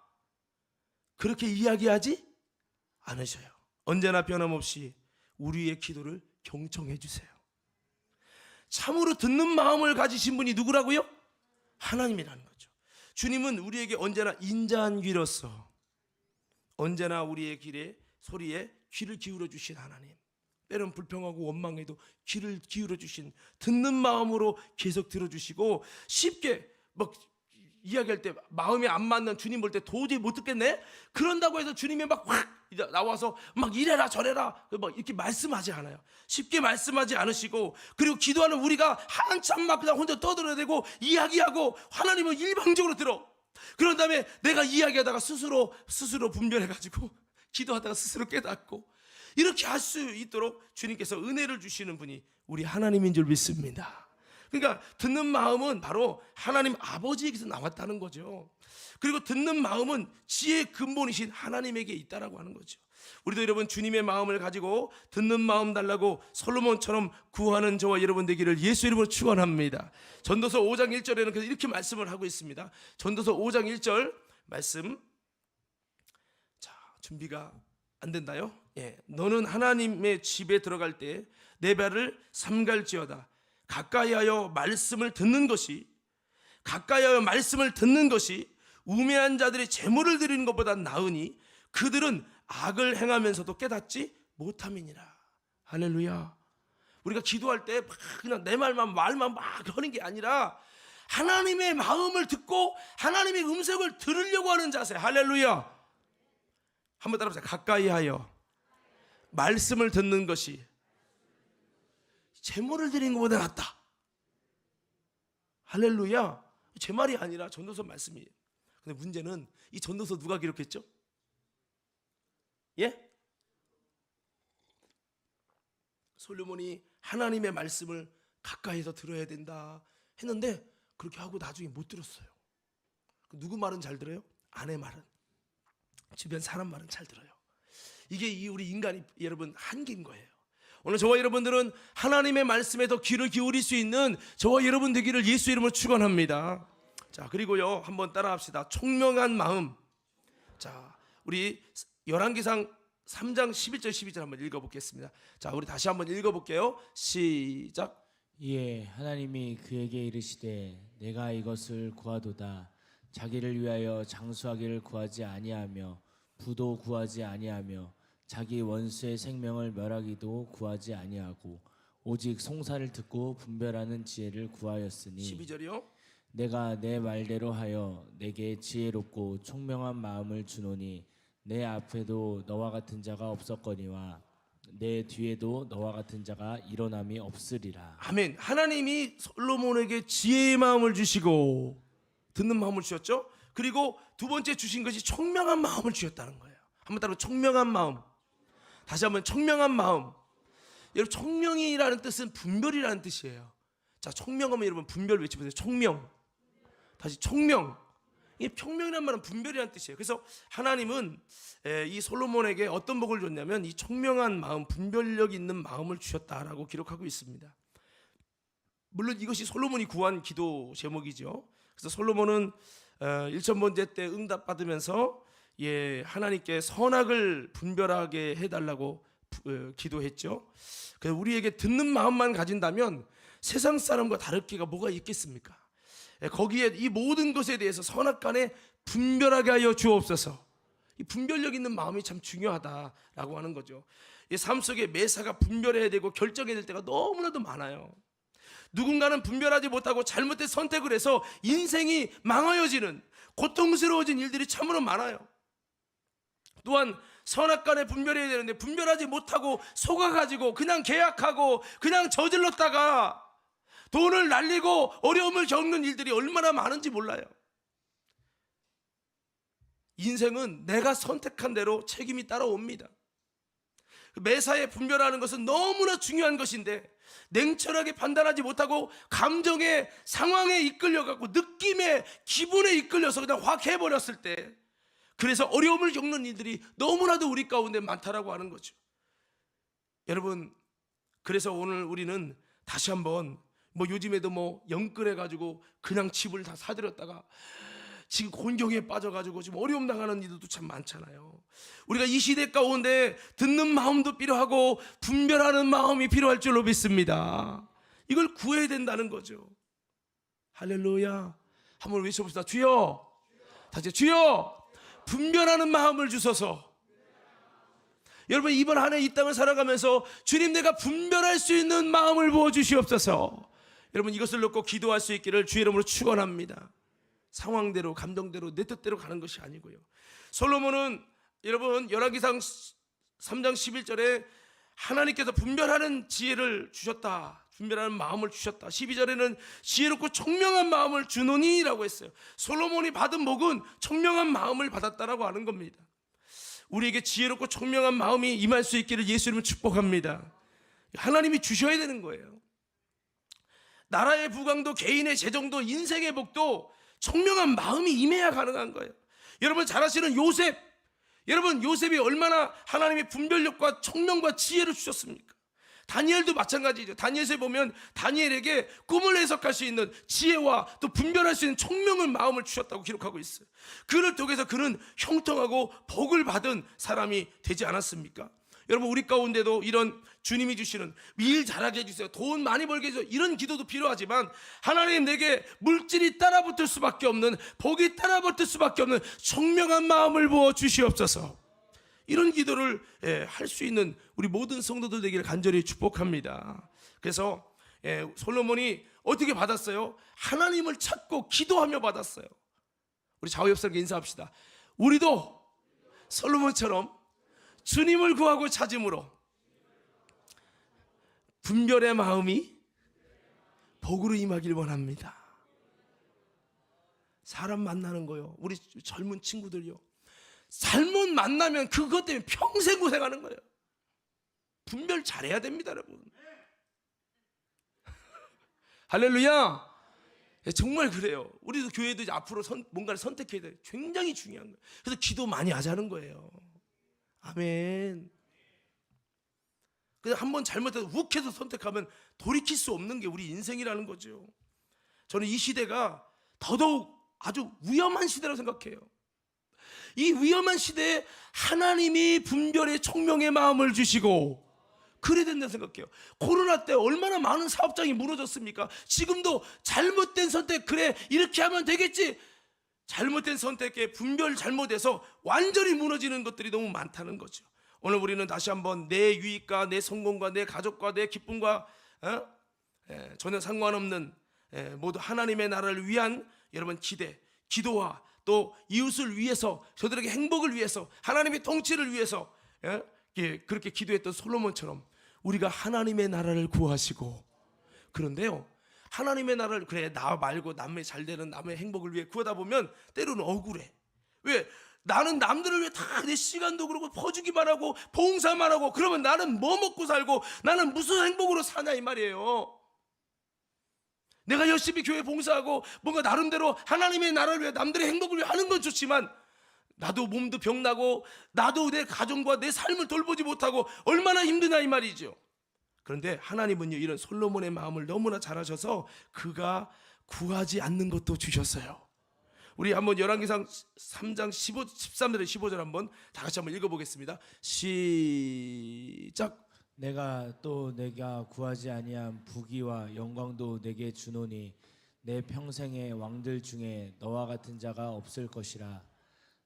그렇게 이야기하지 않으셔요. 언제나 변함없이 우리의 기도를 경청해 주세요. 참으로 듣는 마음을 가지신 분이 누구라고요? 하나님이라는 거죠. 주님은 우리에게 언제나 인자한 귀로서 언제나 우리의 길에 소리에 귀를 기울여 주신 하나님, 때론 불평하고 원망해도 귀를 기울여 주신 듣는 마음으로 계속 들어주시고, 쉽게 막 이야기할 때 마음에 안 맞는, 주님 볼 때 도저히 못 듣겠네, 그런다고 해서 주님이 막 확 나와서 막 이래라 저래라 막 이렇게 말씀하지 않아요. 쉽게 말씀하지 않으시고, 그리고 기도하는 우리가 한참 막 그냥 혼자 떠들어대고 이야기하고, 하나님은 일방적으로 들어. 그런 다음에 내가 이야기하다가 스스로 분별해가지고 기도하다가 스스로 깨닫고, 이렇게 할 수 있도록 주님께서 은혜를 주시는 분이 우리 하나님인 줄 믿습니다. 그러니까 듣는 마음은 바로 하나님 아버지에게서 나왔다는 거죠. 그리고 듣는 마음은 지혜의 근본이신 하나님에게 있다라고 하는 거죠. 우리도 여러분 주님의 마음을 가지고 듣는 마음 달라고 솔로몬처럼 구하는 저와 여러분 되기를 예수 이름으로 축원합니다. 전도서 5장 1절에는 그래서 이렇게 말씀을 하고 있습니다. 전도서 5장 1절 말씀. 자, 준비가 안 된다요? 예, 너는 하나님의 집에 들어갈 때 내 발을 삼갈지어다. 가까이하여 말씀을 듣는 것이 우매한 자들이 재물을 드리는 것보다 나으니 그들은 악을 행하면서도 깨닫지 못함이니라. 할렐루야. 우리가 기도할 때 그냥 내 말만 막 하는 게 아니라 하나님의 마음을 듣고 하나님의 음성을 들으려고 하는 자세. 할렐루야. 한번 따라해보세요. 가까이하여 말씀을 듣는 것이 재물을 드리는 것보다 낫다. 할렐루야. 제 말이 아니라 전도서 말씀이에요. 근데 문제는 이 전도서 누가 기록했죠? 예? 솔로몬이 하나님의 말씀을 가까이서 들어야 된다 했는데 그렇게 하고 나중에 못 들었어요. 누구 말은 잘 들어요? 아내 말은, 주변 사람 말은 잘 들어요. 이게 우리 인간이 여러분 한계인 거예요. 오늘 저와 여러분들은 하나님의 말씀에 더 귀를 기울일 수 있는 저와 여러분 되기를 예수 이름으로 축원합니다. 자, 그리고요 한번 따라합시다. 총명한 마음. 자, 우리 열왕기상 3장 11절 12절 한번 읽어보겠습니다. 자, 우리 다시 한번 읽어볼게요. 시작. 이에 하나님이 그에게 이르시되 내가 이것을 구하도다. 자기를 위하여 장수하기를 구하지 아니하며 부도 구하지 아니하며 자기 원수의 생명을 멸하기도 구하지 아니하고 오직 송사를 듣고 분별하는 지혜를 구하였으니 12절이요. 내가 내 말대로 하여 내게 지혜롭고 총명한 마음을 주노니 내 앞에도 너와 같은 자가 없었거니와 내 뒤에도 너와 같은 자가 일어남이 없으리라. 아멘. 하나님이 솔로몬에게 지혜의 마음을 주시고 듣는 마음을 주셨죠. 그리고 두 번째 주신 것이 총명한 마음을 주셨다는 거예요. 한번 따로 총명한 마음. 다시 한번 총명한 마음. 여러분 총명이라는 뜻은 분별이라는 뜻이에요. 자, 총명하면 여러분 분별 외쳐보세요. 총명. 다시 총명. 이 총명이라는 말은 분별이라는 뜻이에요. 그래서 하나님은 이 솔로몬에게 어떤 복을 줬냐면 이 총명한 마음, 분별력 있는 마음을 주셨다라고 기록하고 있습니다. 물론 이것이 솔로몬이 구한 기도 제목이죠. 그래서 솔로몬은 1천번제 때 응답받으면서 하나님께 선악을 분별하게 해달라고 기도했죠. 그래서 우리에게 듣는 마음만 가진다면 세상 사람과 다를 게가 뭐가 있겠습니까? 거기에 이 모든 것에 대해서 선악간에 분별하게 하여 주옵소서. 이 분별력 있는 마음이 참 중요하다라고 하는 거죠. 이 삶 속에 매사가 분별해야 되고 결정해야 될 때가 너무나도 많아요. 누군가는 분별하지 못하고 잘못된 선택을 해서 인생이 망하여지는 고통스러워진 일들이 참으로 많아요. 또한 선악간에 분별해야 되는데 분별하지 못하고 속아가지고 그냥 계약하고 그냥 저질렀다가 돈을 날리고 어려움을 겪는 일들이 얼마나 많은지 몰라요. 인생은 내가 선택한 대로 책임이 따라옵니다. 매사에 분별하는 것은 너무나 중요한 것인데 냉철하게 판단하지 못하고 감정의 상황에 이끌려갖고 느낌의 기분에 이끌려서 그냥 확 해버렸을 때, 그래서 어려움을 겪는 일들이 너무나도 우리 가운데 많다라고 하는 거죠. 여러분, 그래서 오늘 우리는 다시 한번 요즘에도 영끌해 가지고 그냥 집을 다 사들였다가 지금 곤경에 빠져가지고 지금 어려움 당하는 이들도 참 많잖아요. 우리가 이 시대 가운데 듣는 마음도 필요하고 분별하는 마음이 필요할 줄로 믿습니다. 이걸 구해야 된다는 거죠. 할렐루야. 한번 외쳐봅시다. 주여, 다시 주여, 분별하는 마음을 주소서. 여러분, 이번 한 해 이 땅을 살아가면서 주님, 내가 분별할 수 있는 마음을 부어주시옵소서. 여러분, 이것을 놓고 기도할 수 있기를 주의 이름으로 축원합니다. 상황대로 감정대로 내 뜻대로 가는 것이 아니고요. 솔로몬은 여러분 열왕기상 3장 11절에 하나님께서 분별하는 지혜를 주셨다, 분별하는 마음을 주셨다. 12절에는 지혜롭고 총명한 마음을 주노니라고 했어요. 솔로몬이 받은 복은 총명한 마음을 받았다라고 하는 겁니다. 우리에게 지혜롭고 총명한 마음이 임할 수 있기를 예수 이름으로 축복합니다. 하나님이 주셔야 되는 거예요. 나라의 부강도, 개인의 재정도, 인생의 복도 총명한 마음이 임해야 가능한 거예요. 여러분 잘 아시는 요셉, 여러분 요셉이 얼마나 하나님의 분별력과 총명과 지혜를 주셨습니까? 다니엘도 마찬가지죠. 다니엘서에 보면 다니엘에게 꿈을 해석할 수 있는 지혜와 또 분별할 수 있는 총명한 마음을 주셨다고 기록하고 있어요. 그를 통해서 그는 형통하고 복을 받은 사람이 되지 않았습니까? 여러분 우리 가운데도 이런 주님이 주시는 일 잘하게 해주세요, 돈 많이 벌게 해주세요, 이런 기도도 필요하지만 하나님 내게 물질이 따라붙을 수밖에 없는, 복이 따라붙을 수밖에 없는 총명한 마음을 부어 주시옵소서. 이런 기도를 할 수 있는 우리 모든 성도들 되기를 간절히 축복합니다. 그래서 솔로몬이 어떻게 받았어요? 하나님을 찾고 기도하며 받았어요. 우리 좌우옆사람께 인사합시다. 우리도 솔로몬처럼 주님을 구하고 찾음으로 분별의 마음이 복으로 임하길 원합니다. 사람 만나는 거요, 우리 젊은 친구들요, 잘못 만나면 그것 때문에 평생 고생하는 거예요. 분별 잘해야 됩니다, 여러분. 할렐루야. 정말 그래요. 우리도 교회도 이제 앞으로 뭔가를 선택해야 돼요. 굉장히 중요한 거예요. 그래서 기도 많이 하자는 거예요. 아멘. 그냥 한번 잘못해서 욱해서 선택하면 돌이킬 수 없는 게 우리 인생이라는 거죠. 저는 이 시대가 더더욱 아주 위험한 시대라고 생각해요. 이 위험한 시대에 하나님이 분별의 총명의 마음을 주시고 그래야 된다고 생각해요. 코로나 때 얼마나 많은 사업장이 무너졌습니까? 지금도 잘못된 선택, 그래 이렇게 하면 되겠지, 잘못된 선택에 분별 잘못해서 완전히 무너지는 것들이 너무 많다는 거죠. 오늘 우리는 다시 한번 내 유익과 내 성공과 내 가족과 내 기쁨과 전혀 상관없는 모두 하나님의 나라를 위한 여러분 기대, 기도와 또 이웃을 위해서, 저들에게 행복을 위해서, 하나님의 통치를 위해서 그렇게 기도했던 솔로몬처럼 우리가 하나님의 나라를 구하시고, 그런데요 하나님의 나라를 그래 나 말고 남의 잘되는 남의 행복을 위해 구하다 보면 때로는 억울해. 왜? 나는 남들을 위해 다 내 시간도 그러고 퍼주기만 하고 봉사만 하고 그러면 나는 뭐 먹고 살고 나는 무슨 행복으로 사냐 이 말이에요. 내가 열심히 교회 봉사하고 뭔가 나름대로 하나님의 나라를 위해 남들의 행복을 위해 하는 건 좋지만 나도 몸도 병나고 나도 내 가정과 내 삶을 돌보지 못하고 얼마나 힘드냐 이 말이죠. 그런데 하나님은요 이런 솔로몬의 마음을 너무나 잘 아셔서 그가 구하지 않는 것도 주셨어요. 우리 한번 열왕기상 3장 13절에 15절 한번 다 같이 한번 읽어보겠습니다. 시작. 내가 구하지 아니한 부귀와 영광도 내게 주노니 내 평생의 왕들 중에 너와 같은 자가 없을 것이라.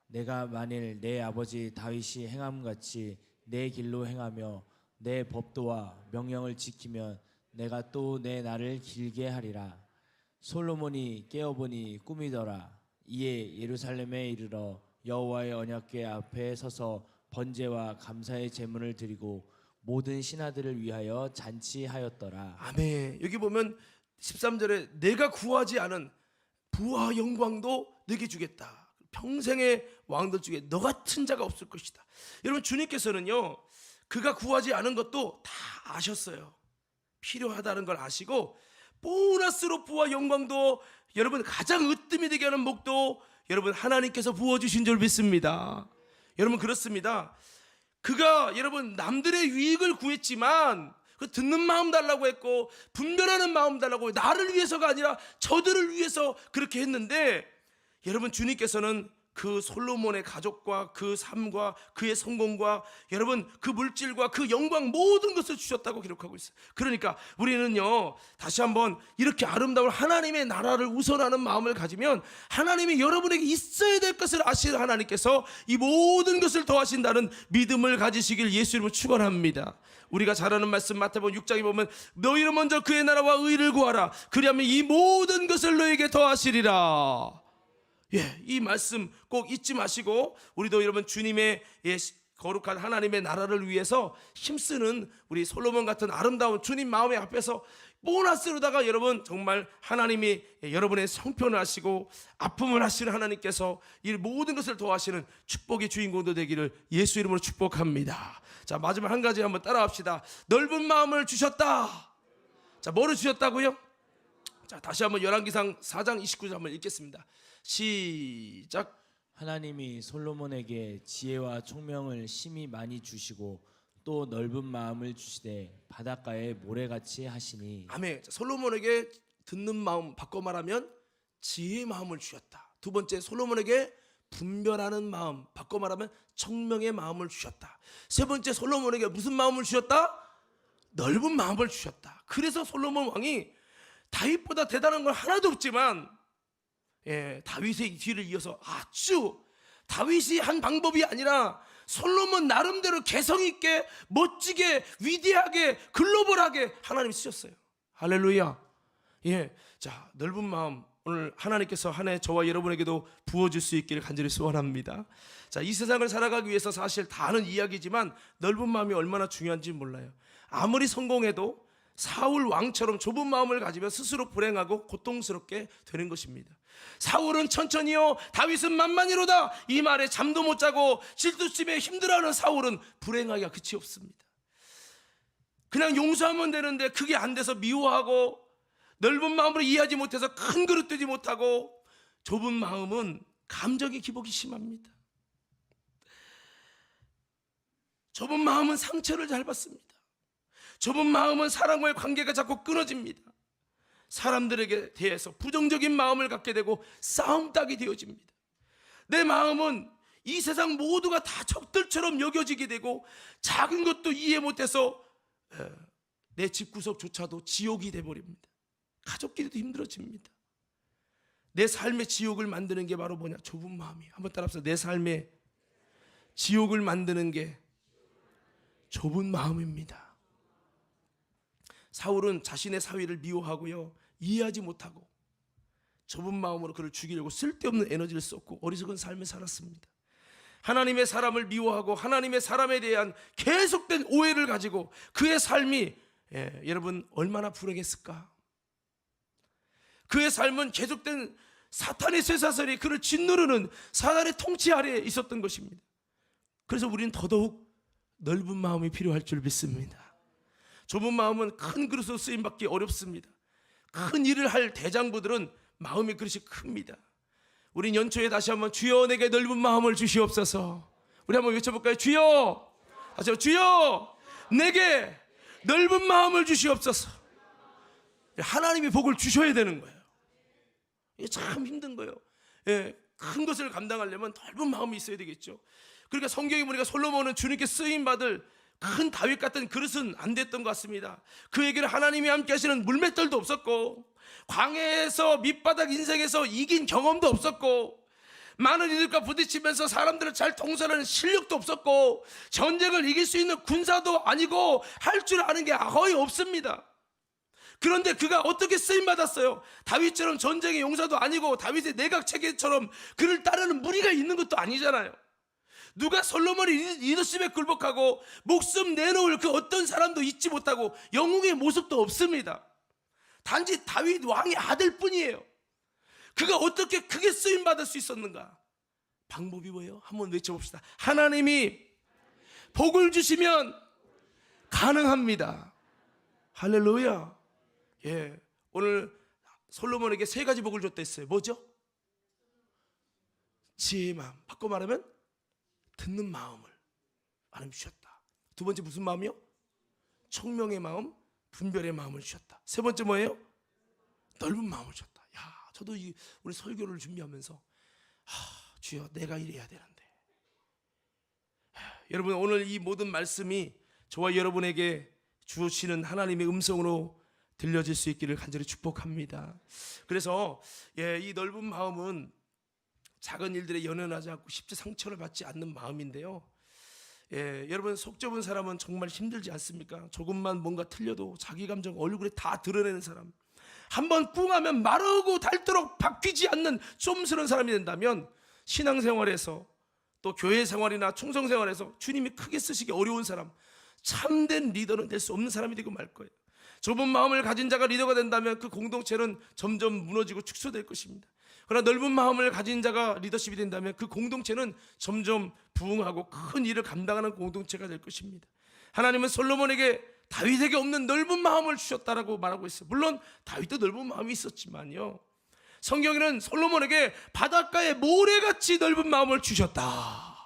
내가 만일 내 아버지 다윗이 행함같이 내 길로 행하며 내 법도와 명령을 지키면 내가 또 내 날을 길게 하리라. 솔로몬이 깨어보니 꿈이더라. 이에 예루살렘에 이르러 여호와의 언약궤 앞에 서서 번제와 감사의 제물을 드리고 모든 신하들을 위하여 잔치하였더라. 아멘. 여기 보면 13절에 내가 구하지 않은 부와 영광도 내게 주겠다. 평생의 왕들 중에 너 같은 자가 없을 것이다. 여러분 주님께서는요 그가 구하지 않은 것도 다 아셨어요. 필요하다는 걸 아시고 보너스로 부와 영광도, 여러분 가장 으뜸이 되게 하는 복도 여러분 하나님께서 부어주신 줄 믿습니다. 여러분 그렇습니다. 그가 여러분 남들의 유익을 구했지만 그 듣는 마음 달라고 했고 분별하는 마음 달라고, 나를 위해서가 아니라 저들을 위해서 그렇게 했는데, 여러분 주님께서는 그 솔로몬의 가족과 그 삶과 그의 성공과 여러분 그 물질과 그 영광 모든 것을 주셨다고 기록하고 있어요. 그러니까 우리는요, 다시 한번 이렇게 아름다운 하나님의 나라를 우선하는 마음을 가지면 하나님이 여러분에게 있어야 될 것을 아시는 하나님께서 이 모든 것을 더하신다는 믿음을 가지시길 예수 이름으로 축원합니다. 우리가 잘 아는 말씀 마태복음 6장에 보면 너희는 먼저 그의 나라와 의를 구하라, 그리하면 이 모든 것을 너에게 더하시리라. 예, 이 말씀 꼭 잊지 마시고 우리도 여러분 주님의 거룩한 하나님의 나라를 위해서 힘쓰는 우리 솔로몬 같은 아름다운 주님 마음의 앞에서 보너스로다가 여러분 정말 하나님이 여러분의 형편을 하시고 아픔을 하시는 하나님께서 이 모든 것을 도와시는 축복의 주인공도 되기를 예수 이름으로 축복합니다. 자, 마지막 한 가지 한번 따라합시다. 넓은 마음을 주셨다. 자, 뭐를 주셨다고요? 자, 다시 한번 열왕기상 4장 29절 한번 읽겠습니다. 시작. 하나님이 솔로몬에게 지혜와 총명을 심히 많이 주시고 또 넓은 마음을 주시되 바닷가에 모래같이 하시니. 아멘. 자, 솔로몬에게 듣는 마음, 바꿔 말하면 지혜의 마음을 주셨다. 두 번째, 솔로몬에게 분별하는 마음, 바꿔 말하면 청명의 마음을 주셨다. 세 번째, 솔로몬에게 무슨 마음을 주셨다? 넓은 마음을 주셨다. 그래서 솔로몬 왕이 다윗보다 대단한 건 하나도 없지만 다윗의 뒤를 이어서 아주 다윗이 한 방법이 아니라 솔로몬 나름대로 개성 있게 멋지게 위대하게 글로벌하게 하나님이 쓰셨어요. 할렐루야. 예, 자, 넓은 마음 오늘 하나님께서 한 해 저와 여러분에게도 부어줄 수 있기를 간절히 소원합니다. 자, 이 세상을 살아가기 위해서 사실 다 아는 이야기지만 넓은 마음이 얼마나 중요한지 몰라요. 아무리 성공해도 사울 왕처럼 좁은 마음을 가지면 스스로 불행하고 고통스럽게 되는 것입니다. 사울은 천천히요, 다윗은 만만히로다, 이 말에 잠도 못 자고 질투심에 힘들어하는 사울은 불행하기가 끝이 없습니다. 그냥 용서하면 되는데 그게 안 돼서 미워하고, 넓은 마음으로 이해하지 못해서 큰 그릇 되지 못하고, 좁은 마음은 감정의 기복이 심합니다. 좁은 마음은 상처를 잘 받습니다. 좁은 마음은 사람과의 관계가 자꾸 끊어집니다. 사람들에게 대해서 부정적인 마음을 갖게 되고 싸움닭이 되어집니다. 내 마음은 이 세상 모두가 다 적들처럼 여겨지게 되고 작은 것도 이해 못해서 내 집구석조차도 지옥이 되어버립니다. 가족끼리도 힘들어집니다. 내 삶의 지옥을 만드는 게 바로 뭐냐? 좁은 마음이에요. 한번 따라합시다. 내 삶의 지옥을 만드는 게 좁은 마음입니다. 사울은 자신의 사위를 미워하고요, 이해하지 못하고 좁은 마음으로 그를 죽이려고 쓸데없는 에너지를 썼고 어리석은 삶을 살았습니다. 하나님의 사람을 미워하고 하나님의 사람에 대한 계속된 오해를 가지고 그의 삶이 여러분 얼마나 불행했을까? 그의 삶은 계속된 사탄의 쇠사슬이 그를 짓누르는 사단의 통치 아래에 있었던 것입니다. 그래서 우리는 더더욱 넓은 마음이 필요할 줄 믿습니다. 좁은 마음은 큰 그릇으로 쓰임받기 어렵습니다. 큰 일을 할 대장부들은 마음의 그릇이 큽니다. 우린 연초에 다시 한번 주여 내게 넓은 마음을 주시옵소서. 우리 한번 외쳐볼까요? 주여, 다시 한번 주여 내게 넓은 마음을 주시옵소서. 하나님이 복을 주셔야 되는 거예요. 이게 참 힘든 거예요. 큰 것을 감당하려면 넓은 마음이 있어야 되겠죠. 그러니까 성경에 보니까 솔로몬은 주님께 쓰임받을 큰 다윗 같은 그릇은 안 됐던 것 같습니다. 그에게는 하나님이 함께 하시는 물맷돌도 없었고, 광야에서 밑바닥 인생에서 이긴 경험도 없었고, 많은 이들과 부딪히면서 사람들을 잘 통솔하는 실력도 없었고, 전쟁을 이길 수 있는 군사도 아니고 할 줄 아는 게 거의 없습니다. 그런데 그가 어떻게 쓰임받았어요? 다윗처럼 전쟁의 용사도 아니고 다윗의 내각 체계처럼 그를 따르는 무리가 있는 것도 아니잖아요. 누가 솔로몬의 리더십에 굴복하고 목숨 내놓을 그 어떤 사람도 잊지 못하고 영웅의 모습도 없습니다. 단지 다윗 왕의 아들뿐이에요. 그가 어떻게 크게 쓰임받을 수 있었는가? 방법이 뭐예요? 한번 외쳐봅시다. 하나님이 복을 주시면 가능합니다. 할렐루야. 예, 오늘 솔로몬에게 세 가지 복을 줬다 했어요. 뭐죠? 지혜의 마음, 바꿔 말하면 듣는 마음을 하나님 주셨다. 두 번째 무슨 마음이요? 청명의 마음, 분별의 마음을 주셨다. 세 번째 뭐예요? 넓은 마음을 주셨다. 야, 저도 우리 설교를 준비하면서 주여 내가 이래야 되는데. 여러분, 오늘 이 모든 말씀이 저와 여러분에게 주시는 하나님의 음성으로 들려질 수 있기를 간절히 축복합니다. 그래서 이 넓은 마음은 작은 일들에 연연하지 않고 쉽게 상처를 받지 않는 마음인데요. 여러분, 속 좁은 사람은 정말 힘들지 않습니까? 조금만 뭔가 틀려도 자기 감정 얼굴에 다 드러내는 사람, 한번 꿍하면 마르고 닳도록 바뀌지 않는 좀스러운 사람이 된다면 신앙생활에서 또 교회 생활이나 충성생활에서 주님이 크게 쓰시기 어려운 사람, 참된 리더는 될 수 없는 사람이 되고 말 거예요. 좁은 마음을 가진 자가 리더가 된다면 그 공동체는 점점 무너지고 축소될 것입니다. 그러나 넓은 마음을 가진 자가 리더십이 된다면 그 공동체는 점점 부흥하고 큰 일을 감당하는 공동체가 될 것입니다. 하나님은 솔로몬에게 다윗에게 없는 넓은 마음을 주셨다라고 말하고 있어요. 물론 다윗도 넓은 마음이 있었지만요, 성경에는 솔로몬에게 바닷가에 모래같이 넓은 마음을 주셨다.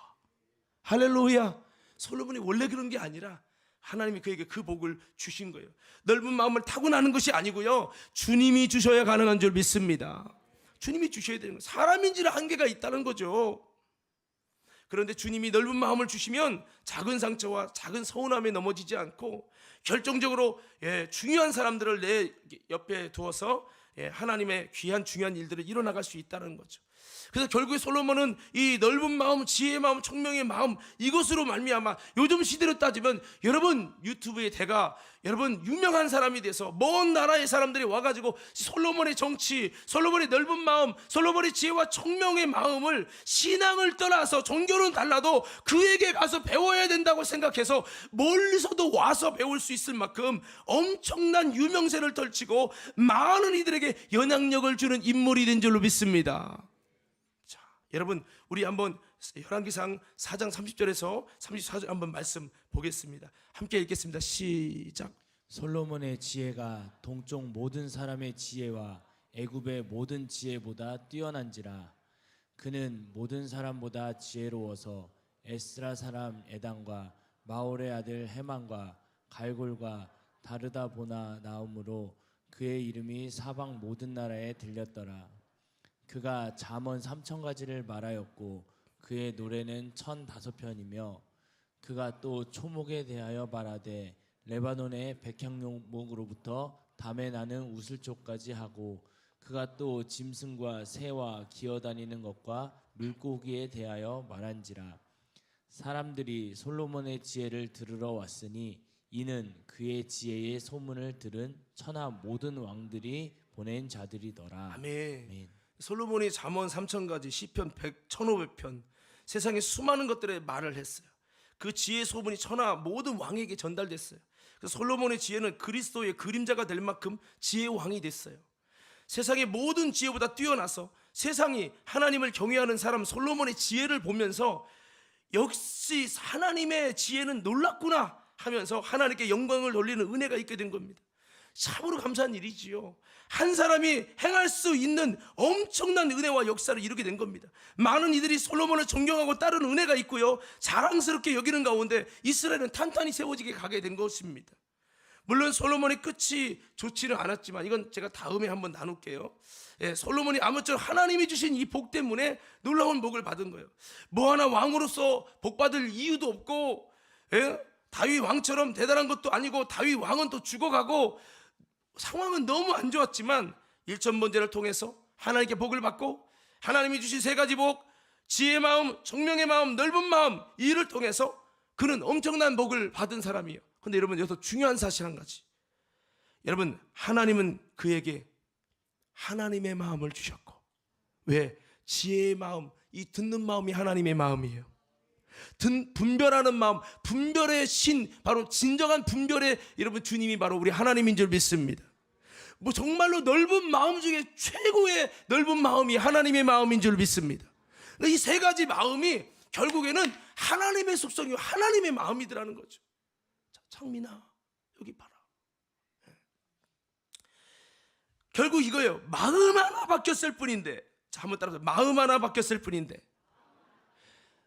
할렐루야. 솔로몬이 원래 그런 게 아니라 하나님이 그에게 그 복을 주신 거예요. 넓은 마음을 타고나는 것이 아니고요, 주님이 주셔야 가능한 줄 믿습니다. 주님이 주셔야 되는 거예요. 사람인지라 한계가 있다는 거죠. 그런데 주님이 넓은 마음을 주시면 작은 상처와 작은 서운함에 넘어지지 않고 결정적으로 중요한 사람들을 내 옆에 두어서 하나님의 귀한 중요한 일들을 이뤄나갈 수 있다는 거죠. 그래서 결국에 솔로몬은 이 넓은 마음, 지혜의 마음, 청명의 마음, 이것으로 말미암아 요즘 시대로 따지면 여러분 유튜브의 대가, 여러분 유명한 사람이 돼서 먼 나라의 사람들이 와가지고 솔로몬의 정치, 솔로몬의 넓은 마음, 솔로몬의 지혜와 청명의 마음을, 신앙을 떠나서 종교는 달라도 그에게 가서 배워야 된다고 생각해서 멀리서도 와서 배울 수 있을 만큼 엄청난 유명세를 떨치고 많은 이들에게 영향력을 주는 인물이 된 줄로 믿습니다. 여러분, 우리 한번 열왕기상 4장 30절에서 34절 한번 말씀 보겠습니다. 함께 읽겠습니다. 시작. 솔로몬의 지혜가 동쪽 모든 사람의 지혜와 애굽의 모든 지혜보다 뛰어난지라. 그는 모든 사람보다 지혜로워서 에스라 사람 에단과 마올의 아들 헤만과 갈골과 다르다보나 나옴으로 그의 이름이 사방 모든 나라에 들렸더라. 그가 잠언 3,000가지를 말하였고 그의 노래는 1,005편이며 그가 또 초목에 대하여 말하되 레바논의 백향목으로부터 담에 나는 우슬초까지 하고 그가 또 짐승과 새와 기어다니는 것과 물고기에 대하여 말한지라. 사람들이 솔로몬의 지혜를 들으러 왔으니 이는 그의 지혜의 소문을 들은 천하 모든 왕들이 보낸 자들이더라. 아멘. 아멘. 솔로몬이 잠언 3,000가지, 시편 1,500편, 세상에 수많은 것들의 말을 했어요. 그 지혜 소문이 천하 모든 왕에게 전달됐어요. 그래서 솔로몬의 지혜는 그리스도의 그림자가 될 만큼 지혜의 왕이 됐어요. 세상의 모든 지혜보다 뛰어나서 세상이 하나님을 경외하는 사람 솔로몬의 지혜를 보면서 역시 하나님의 지혜는 놀랍구나 하면서 하나님께 영광을 돌리는 은혜가 있게 된 겁니다. 참으로 감사한 일이지요. 한 사람이 행할 수 있는 엄청난 은혜와 역사를 이루게 된 겁니다. 많은 이들이 솔로몬을 존경하고 따르는 은혜가 있고요, 자랑스럽게 여기는 가운데 이스라엘은 탄탄히 세워지게 가게 된 것입니다. 물론 솔로몬의 끝이 좋지는 않았지만 이건 제가 다음에 한번 나눌게요. 솔로몬이 아무쪼록 하나님이 주신 이 복 때문에 놀라운 복을 받은 거예요. 뭐 하나 왕으로서 복 받을 이유도 없고, 다윗 왕처럼 대단한 것도 아니고, 다윗 왕은 또 죽어가고 상황은 너무 안 좋았지만 일천번제를 통해서 하나님께 복을 받고 하나님이 주신 세 가지 복, 지혜의 마음, 청명의 마음, 넓은 마음, 이 일을 통해서 그는 엄청난 복을 받은 사람이에요. 그런데 여러분, 여기서 중요한 사실 한 가지, 여러분, 하나님은 그에게 하나님의 마음을 주셨고, 왜? 지혜의 마음, 이 듣는 마음이 하나님의 마음이에요. 분별하는 마음, 분별의 신, 바로 진정한 분별의 여러분 주님이 바로 우리 하나님인 줄 믿습니다. 뭐 정말로 넓은 마음 중에 최고의 넓은 마음이 하나님의 마음인 줄 믿습니다. 이 세 가지 마음이 결국에는 하나님의 속성이고 하나님의 마음이더라는 거죠. 자, 창민아 여기 봐라. 결국 이거예요. 마음 하나 바뀌었을 뿐인데, 자, 한번 따라서, 마음 하나 바뀌었을 뿐인데,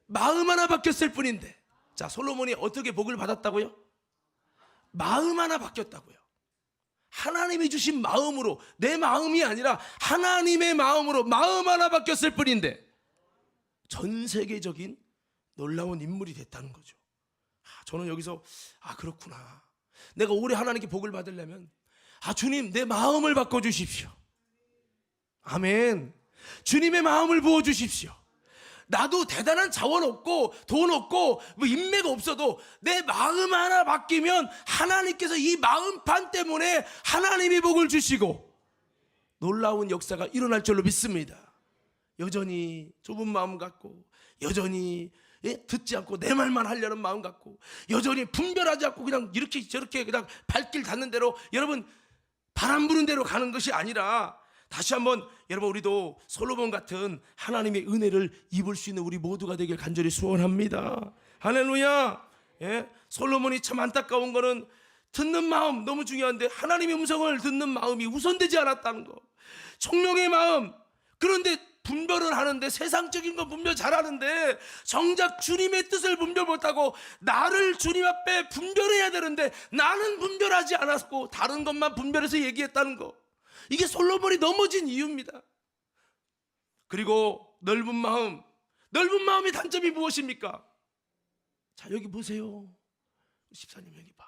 마음 하나 바뀌었을 뿐인데, 자, 솔로몬이 어떻게 복을 받았다고요? 마음 하나 바뀌었다고요. 하나님이 주신 마음으로, 내 마음이 아니라 하나님의 마음으로 마음 하나 바뀌었을 뿐인데 전 세계적인 놀라운 인물이 됐다는 거죠. 저는 여기서 그렇구나. 내가 올해 하나님께 복을 받으려면 주님 내 마음을 바꿔주십시오. 아멘. 주님의 마음을 부어주십시오. 나도 대단한 자원 없고 돈 없고 뭐 인맥 없어도 내 마음 하나 바뀌면 하나님께서 이 마음판 때문에 하나님이 복을 주시고 놀라운 역사가 일어날 줄로 믿습니다. 여전히 좁은 마음 갖고 여전히 듣지 않고 내 말만 하려는 마음 갖고 여전히 분별하지 않고 그냥 이렇게 저렇게 그냥 발길 닿는 대로 여러분 바람 부는 대로 가는 것이 아니라 다시 한번 여러분 우리도 솔로몬 같은 하나님의 은혜를 입을 수 있는 우리 모두가 되길 간절히 소원합니다. 할렐루야. 솔로몬이 참 안타까운 거는 듣는 마음 너무 중요한데 하나님의 음성을 듣는 마음이 우선되지 않았다는 거. 총명의 마음. 그런데 분별을 하는데 세상적인 건 분별 잘하는데 정작 주님의 뜻을 분별 못하고 나를 주님 앞에 분별해야 되는데 나는 분별하지 않았고 다른 것만 분별해서 얘기했다는 거. 이게 솔로몬이 넘어진 이유입니다. 그리고 넓은 마음. 넓은 마음의 단점이 무엇입니까? 자, 여기 보세요. 집사님 여기 봐.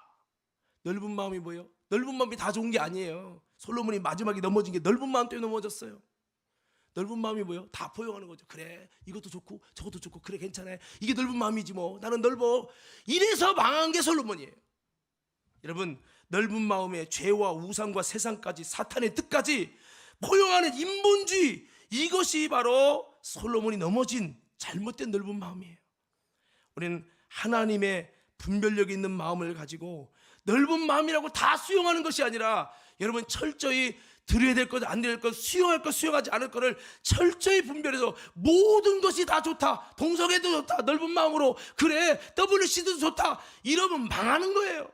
넓은 마음이 뭐예요? 넓은 마음이 다 좋은 게 아니에요. 솔로몬이 마지막에 넘어진 게 넓은 마음 때문에 넘어졌어요. 넓은 마음이 뭐예요? 다 포용하는 거죠. 그래, 이것도 좋고 저것도 좋고 그래 괜찮아. 이게 넓은 마음이지 뭐. 나는 넓어. 이래서 망한 게 솔로몬이에요. 여러분, 넓은 마음에 죄와 우상과 세상까지 사탄의 뜻까지 포용하는 인본주의, 이것이 바로 솔로몬이 넘어진 잘못된 넓은 마음이에요. 우리는 하나님의 분별력 있는 마음을 가지고 넓은 마음이라고 다 수용하는 것이 아니라 여러분 철저히 드려야 될 것, 안 드릴 것, 수용할 것, 수용하지 않을 것을 철저히 분별해서 모든 것이 다 좋다. 동성애도 좋다. 넓은 마음으로 그래 WC도 좋다. 이러면 망하는 거예요.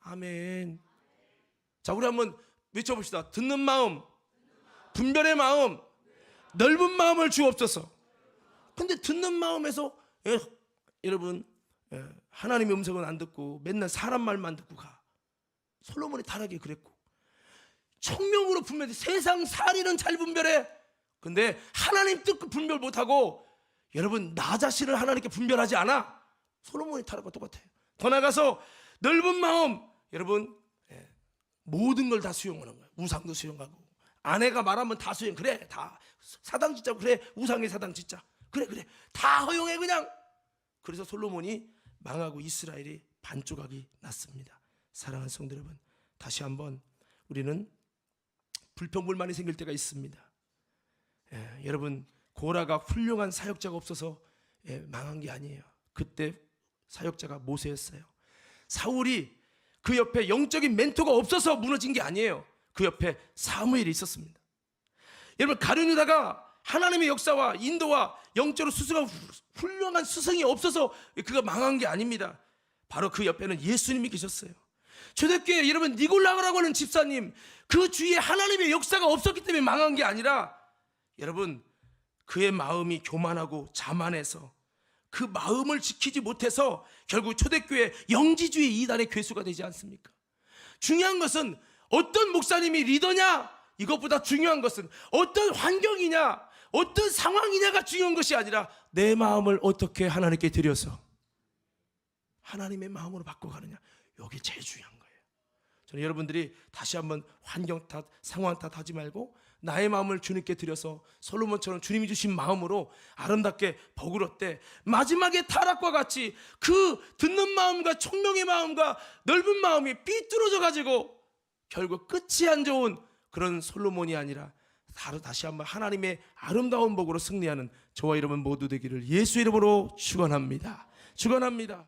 아멘. 자, 우리 한번 외쳐봅시다. 듣는 마음, 분별의 마음, 넓은 마음을 주옵소서. 근데 듣는 마음에서 여러분 하나님의 음성은 안 듣고 맨날 사람 말만 듣고 가. 솔로몬이 타락이 그랬고 총명으로 분별해. 세상 살이는 잘 분별해. 근데 하나님 뜻 분별 못하고 여러분 나 자신을 하나님께 분별하지 않아. 솔로몬이 타락과 똑같아요. 더 나가서 넓은 마음. 여러분 모든 걸 다 수용하는 거예요. 우상도 수용하고 아내가 말하면 다 수용. 그래 다 사당 짓자. 그래 우상의 사당 짓자. 그래 다 허용해 그냥. 그래서 솔로몬이 망하고 이스라엘이 반조각이 났습니다. 사랑하는 성도 여러분, 다시 한번 우리는 불평불만이 생길 때가 있습니다. 여러분 고라가 훌륭한 사역자가 없어서 망한 게 아니에요. 그때 사역자가 모세였어요. 사울이 그 옆에 영적인 멘토가 없어서 무너진 게 아니에요. 그 옆에 사무엘이 있었습니다. 여러분 가룟 유다가 하나님의 역사와 인도와 영적으로 수수가 훌륭한 스승이 없어서 그가 망한 게 아닙니다. 바로 그 옆에는 예수님이 계셨어요. 초대교회 여러분 니골라라고 하는 집사님, 그 주위에 하나님의 역사가 없었기 때문에 망한 게 아니라 여러분 그의 마음이 교만하고 자만해서 그 마음을 지키지 못해서 결국 초대교회 영지주의 이단의 괴수가 되지 않습니까? 중요한 것은 어떤 목사님이 리더냐, 이것보다 중요한 것은 어떤 환경이냐, 어떤 상황이냐가 중요한 것이 아니라 내 마음을 어떻게 하나님께 드려서 하나님의 마음으로 바꿔가느냐, 이게 제일 중요한 거예요. 저는 여러분들이 다시 한번 환경 탓, 상황 탓 하지 말고 나의 마음을 주님께 드려서 솔로몬처럼 주님이 주신 마음으로 아름답게 복을 얻되 마지막에 타락과 같이 그 듣는 마음과 총명의 마음과 넓은 마음이 삐뚤어져 가지고 결국 끝이 안 좋은 그런 솔로몬이 아니라 다시 한번 하나님의 아름다운 복으로 승리하는 저와 여러분 모두 되기를 예수 이름으로 축원합니다. 축원합니다.